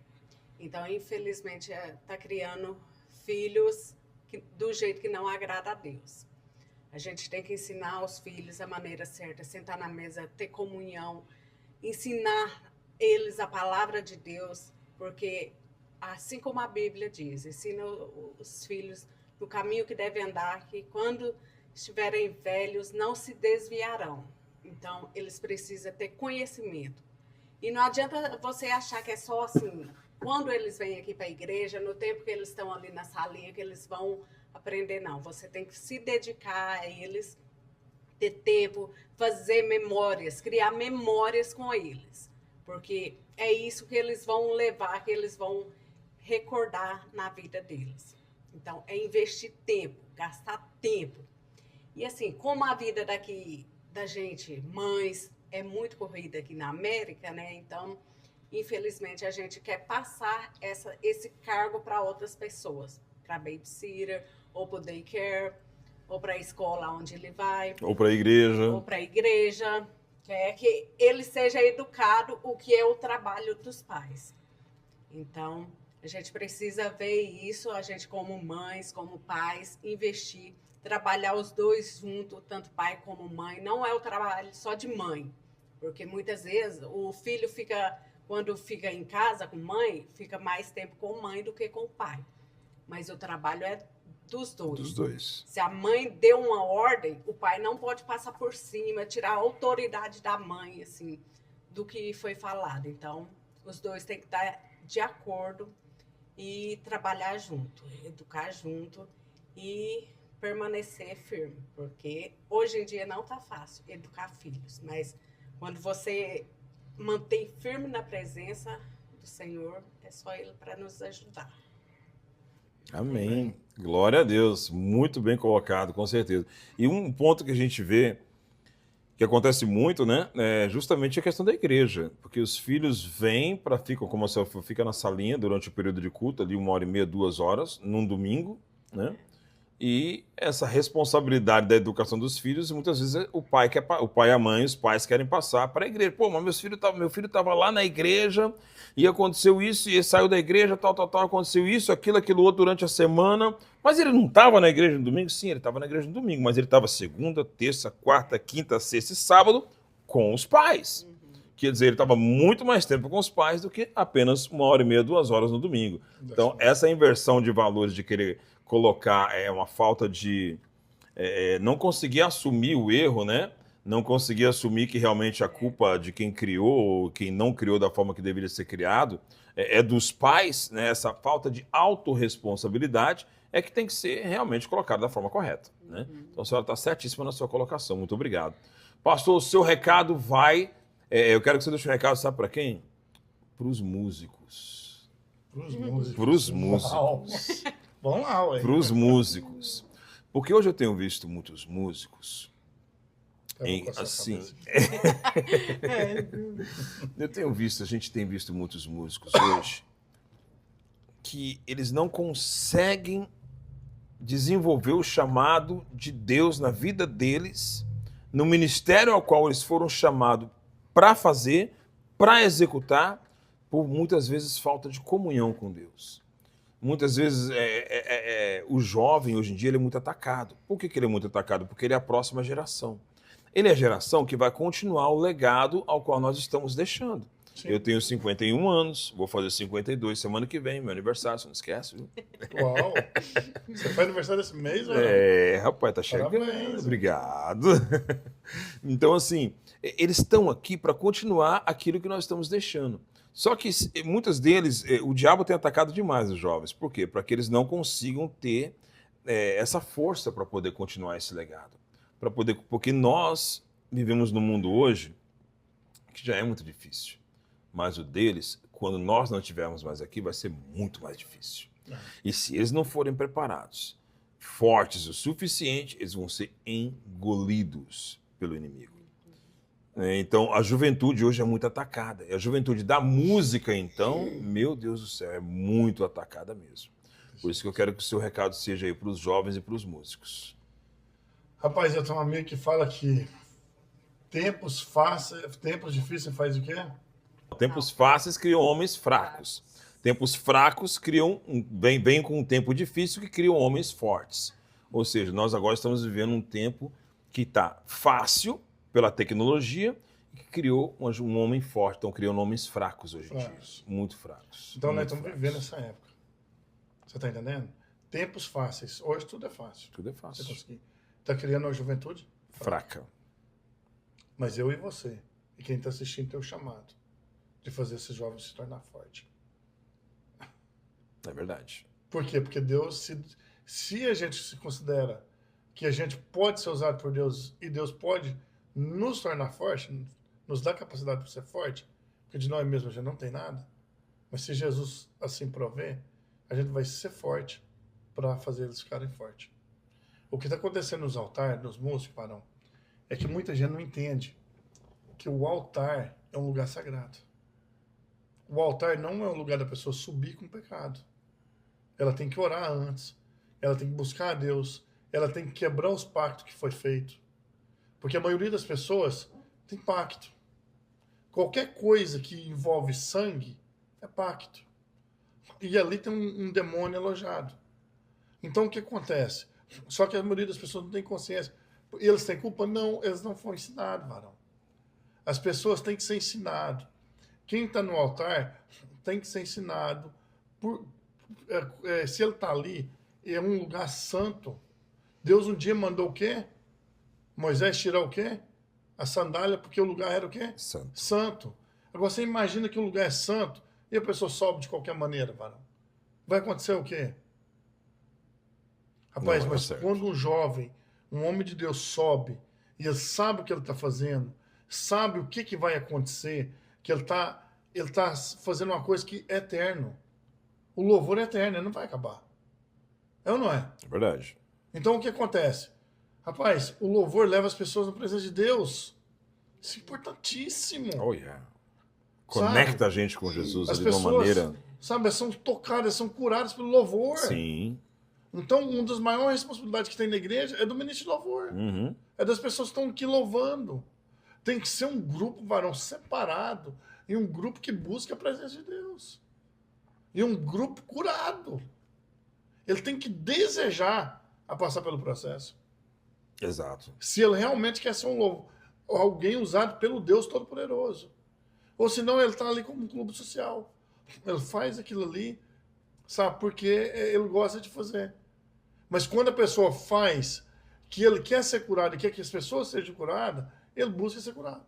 Então, infelizmente, está criando filhos do jeito que não agrada a Deus. A gente tem que ensinar os filhos a maneira certa, sentar na mesa, ter comunhão, ensinar eles a palavra de Deus, porque assim como a Bíblia diz, ensina os filhos no caminho que devem andar, que quando estiverem velhos, não se desviarão. Então, eles precisam ter conhecimento. E não adianta você achar que é só assim, quando eles vêm aqui para a igreja, no tempo que eles estão ali na salinha, que eles vão aprender, não. Você tem que se dedicar a eles, ter tempo, fazer memórias, criar memórias com eles. Porque é isso que eles vão levar, que eles vão recordar na vida deles. Então, é investir tempo, gastar tempo. E assim, como a vida daqui da gente, mães, é muito corrida aqui na América, né? Então, infelizmente, a gente quer passar esse cargo para outras pessoas, para babysitter, ou para daycare, ou para a escola onde ele vai. Ou para a igreja. Ou para a igreja. Quer que ele seja educado, o que é o trabalho dos pais. Então, a gente precisa ver isso, a gente como mães, como pais, investir, trabalhar os dois juntos, tanto pai como mãe. Não é o trabalho só de mãe, porque muitas vezes o filho quando fica em casa com mãe, fica mais tempo com mãe do que com o pai. Mas o trabalho é dos dois. Dos dois. Se a mãe deu uma ordem, o pai não pode passar por cima, tirar a autoridade da mãe, assim, do que foi falado. Então, os dois têm que estar de acordo e trabalhar junto, educar junto e permanecer firme, porque hoje em dia não está fácil educar filhos, mas quando você mantém firme na presença do Senhor, é só Ele para nos ajudar. Amém. Glória a Deus. Muito bem colocado, com certeza. E um ponto que a gente vê, que acontece muito, né, é justamente a questão da igreja. Porque os filhos vêm como você fica na salinha durante o período de culto, ali 1h30, 2 horas, num domingo, né? E essa responsabilidade da educação dos filhos, muitas vezes o pai e a mãe, os pais querem passar para a igreja. Pô, mas meu filho estava lá na igreja e aconteceu isso, e ele saiu da igreja, tal, aconteceu isso, aquilo outro durante a semana. Mas ele não estava na igreja no domingo? Sim, ele estava na igreja no domingo, mas ele estava segunda, terça, quarta, quinta, sexta e sábado com os pais. Quer dizer, ele estava muito mais tempo com os pais do que apenas 1h30, 2 horas no domingo. Então, essa inversão de valores de querer colocar uma falta de não conseguir assumir o erro, né? Não conseguir assumir que realmente a culpa de quem criou ou quem não criou da forma que deveria ser criado é dos pais, né? Essa falta de autorresponsabilidade é que tem que ser realmente colocada da forma correta, né? Então a senhora está certíssima na sua colocação. Muito obrigado. Pastor, o seu recado vai... eu quero que você deixe um recado, sabe para quem? Para os músicos. Para os músicos. Para os músicos. Vamos lá, ué. Para os músicos. Porque hoje eu tenho visto muitos músicos assim. A gente tem visto muitos músicos hoje que eles não conseguem desenvolver o chamado de Deus na vida deles, no ministério ao qual eles foram chamados para fazer, para executar, por muitas vezes falta de comunhão com Deus. Muitas vezes o jovem, hoje em dia, ele é muito atacado. Por que ele é muito atacado? Porque ele é a próxima geração. Ele é a geração que vai continuar o legado ao qual nós estamos deixando. Sim. Eu tenho 51 anos, vou fazer 52 semana que vem, meu aniversário, você não esquece, viu? Uau! Você faz aniversário esse mês, ou não? Rapaz, tá chegando. Parabéns. Obrigado. Então, assim, eles estão aqui para continuar aquilo que nós estamos deixando. Só que muitos deles, o diabo tem atacado demais os jovens. Por quê? Para que eles não consigam ter essa força para poder continuar esse legado. Porque nós vivemos num mundo hoje que já é muito difícil. Mas o deles, quando nós não estivermos mais aqui, vai ser muito mais difícil. E se eles não forem preparados, fortes o suficiente, eles vão ser engolidos pelo inimigo. Então, a juventude hoje é muito atacada. E a juventude da música, então, meu Deus do céu, é muito atacada mesmo. Por isso que eu quero que o seu recado seja aí para os jovens e para os músicos. Rapaz, eu tenho um amigo que fala que tempos difíceis faz o quê? Tempos fáceis criam homens fracos. Tempos fracos vêm com um tempo difícil que criam homens fortes. Ou seja, nós agora estamos vivendo um tempo que está fácil pela tecnologia e que criou um homem forte. Então, criando homens fracos hoje em dia. Muito fracos. Então, nós estamos vivendo essa época. Você está entendendo? Tempos fáceis. Hoje tudo é fácil. Tudo é fácil. Você conseguir. Está criando uma juventude fraca. Mas eu e você, e quem está assistindo, tem o chamado de fazer esses jovens se tornar forte. É verdade. Por quê? Porque Deus, se a gente se considera que a gente pode ser usado por Deus e Deus pode nos tornar forte, nos dá capacidade para ser forte, porque de nós mesmos a gente não tem nada, mas se Jesus assim prover, a gente vai ser forte para fazer eles ficarem fortes. O que está acontecendo nos altares, nos músicos, Varão, é que muita gente não entende que o altar é um lugar sagrado. O altar não é um lugar da pessoa subir com pecado. Ela tem que orar antes, ela tem que buscar a Deus, ela tem que quebrar os pactos que foi feito. Porque a maioria das pessoas tem pacto. Qualquer coisa que envolve sangue é pacto. E ali tem um demônio alojado. Então o que acontece? Só que a maioria das pessoas não tem consciência. Eles têm culpa? Não, eles não foram ensinados, Varão. As pessoas têm que ser ensinadas. Quem está no altar tem que ser ensinado. Se ele está ali, é um lugar santo. Deus um dia mandou o quê? Moisés tirar o quê? A sandália, porque o lugar era o quê? Santo. Agora você imagina que o lugar é santo e a pessoa sobe de qualquer maneira, Varão. Vai acontecer o quê? Rapaz, mas quando um jovem, um homem de Deus sobe e ele sabe o que ele está fazendo, sabe o que vai acontecer, que ele tá fazendo uma coisa que é eterno. O louvor é eterno, ele não vai acabar. É ou não é? É verdade. Então o que acontece? Rapaz, o louvor leva as pessoas na presença de Deus. Isso é importantíssimo. Oh, yeah. Conecta a gente com Jesus as de pessoas, uma maneira... Sabe, são tocadas, são curadas pelo louvor. Sim. Então, uma das maiores responsabilidades que tem na igreja é do ministro de louvor. Uhum. É das pessoas que estão aqui louvando. Tem que ser um grupo, Varão, separado. E um grupo que busca a presença de Deus. E um grupo curado. Ele tem que desejar a passar pelo processo. Exato. Se ele realmente quer ser alguém usado pelo Deus Todo-Poderoso. Ou senão ele está ali como um clube social. Ele faz aquilo ali, sabe, porque ele gosta de fazer. Mas quando a pessoa faz que ele quer ser curado e quer que as pessoas sejam curadas, ele busca ser curado.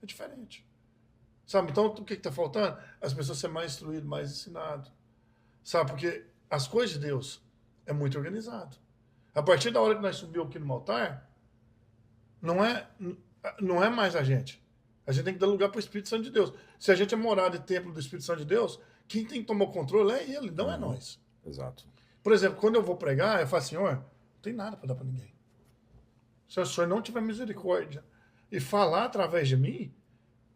É diferente. Sabe, então o que está faltando? As pessoas serem mais instruídas, mais ensinadas. Sabe, porque as coisas de Deus é muito organizado. A partir da hora que nós subimos aqui no altar, não é mais a gente. A gente tem que dar lugar para o Espírito Santo de Deus. Se a gente é morada e templo do Espírito Santo de Deus, quem tem que tomar o controle é ele, não é nós. Exato. Por exemplo, quando eu vou pregar, eu falo, Senhor, não tem nada para dar para ninguém. Se o Senhor não tiver misericórdia e falar através de mim,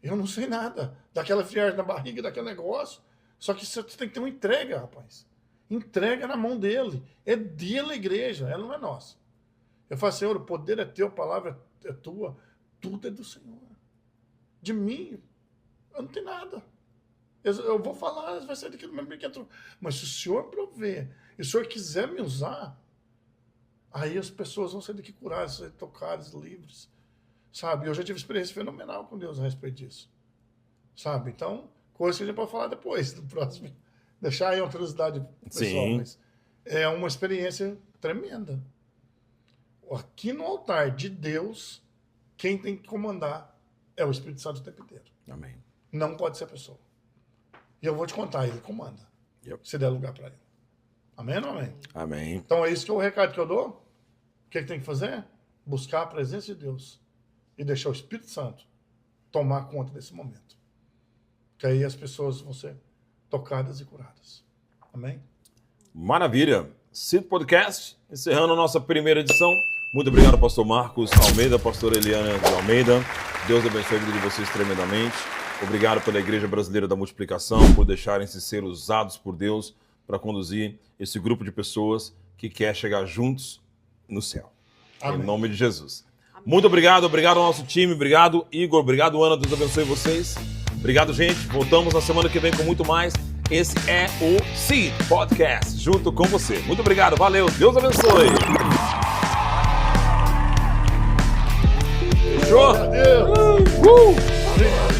eu não sei nada. Daquela friagem na barriga, daquele negócio. Só que você tem que ter uma entrega, rapaz. Entrega na mão dele. É dele a igreja, ela não é nossa. Eu falo, Senhor, o poder é teu, a palavra é tua, tudo é do Senhor. De mim, eu não tenho nada. Eu vou falar, vai ser daquilo mesmo que entrou. Mas se o Senhor prover, e o Senhor quiser me usar, aí as pessoas vão sair daqui curadas, sair tocadas, livres. Sabe? Eu já tive experiência fenomenal com Deus a respeito disso. Sabe? Então, coisa que a gente pode falar depois, no próximo. Deixar aí uma curiosidade pessoal. Mas é uma experiência tremenda. Aqui no altar de Deus, quem tem que comandar é o Espírito Santo o tempo inteiro. Amém. Não pode ser a pessoa. E eu vou te contar, ele comanda. Yep. Se der lugar para ele. Amém ou não amém? Amém. Então é isso que é o recado que eu dou. O que tem que fazer? Buscar a presença de Deus. E deixar o Espírito Santo tomar conta desse momento. Que aí as pessoas vão ser tocadas e curadas. Amém? Maravilha. Seed Podcast, encerrando a nossa primeira edição. Muito obrigado, pastor Marcos Almeida, pastora Eliana de Almeida. Deus abençoe a vida de vocês tremendamente. Obrigado pela Igreja Brasileira da Multiplicação, por deixarem-se ser usados por Deus para conduzir esse grupo de pessoas que quer chegar juntos no céu. Amém. Em nome de Jesus. Amém. Muito obrigado ao nosso time. Obrigado, Igor. Obrigado, Ana. Deus abençoe vocês. Obrigado, gente. Voltamos na semana que vem com muito mais. Esse é o Seed Podcast, junto com você. Muito obrigado. Valeu. Deus abençoe. Fechou? Deus.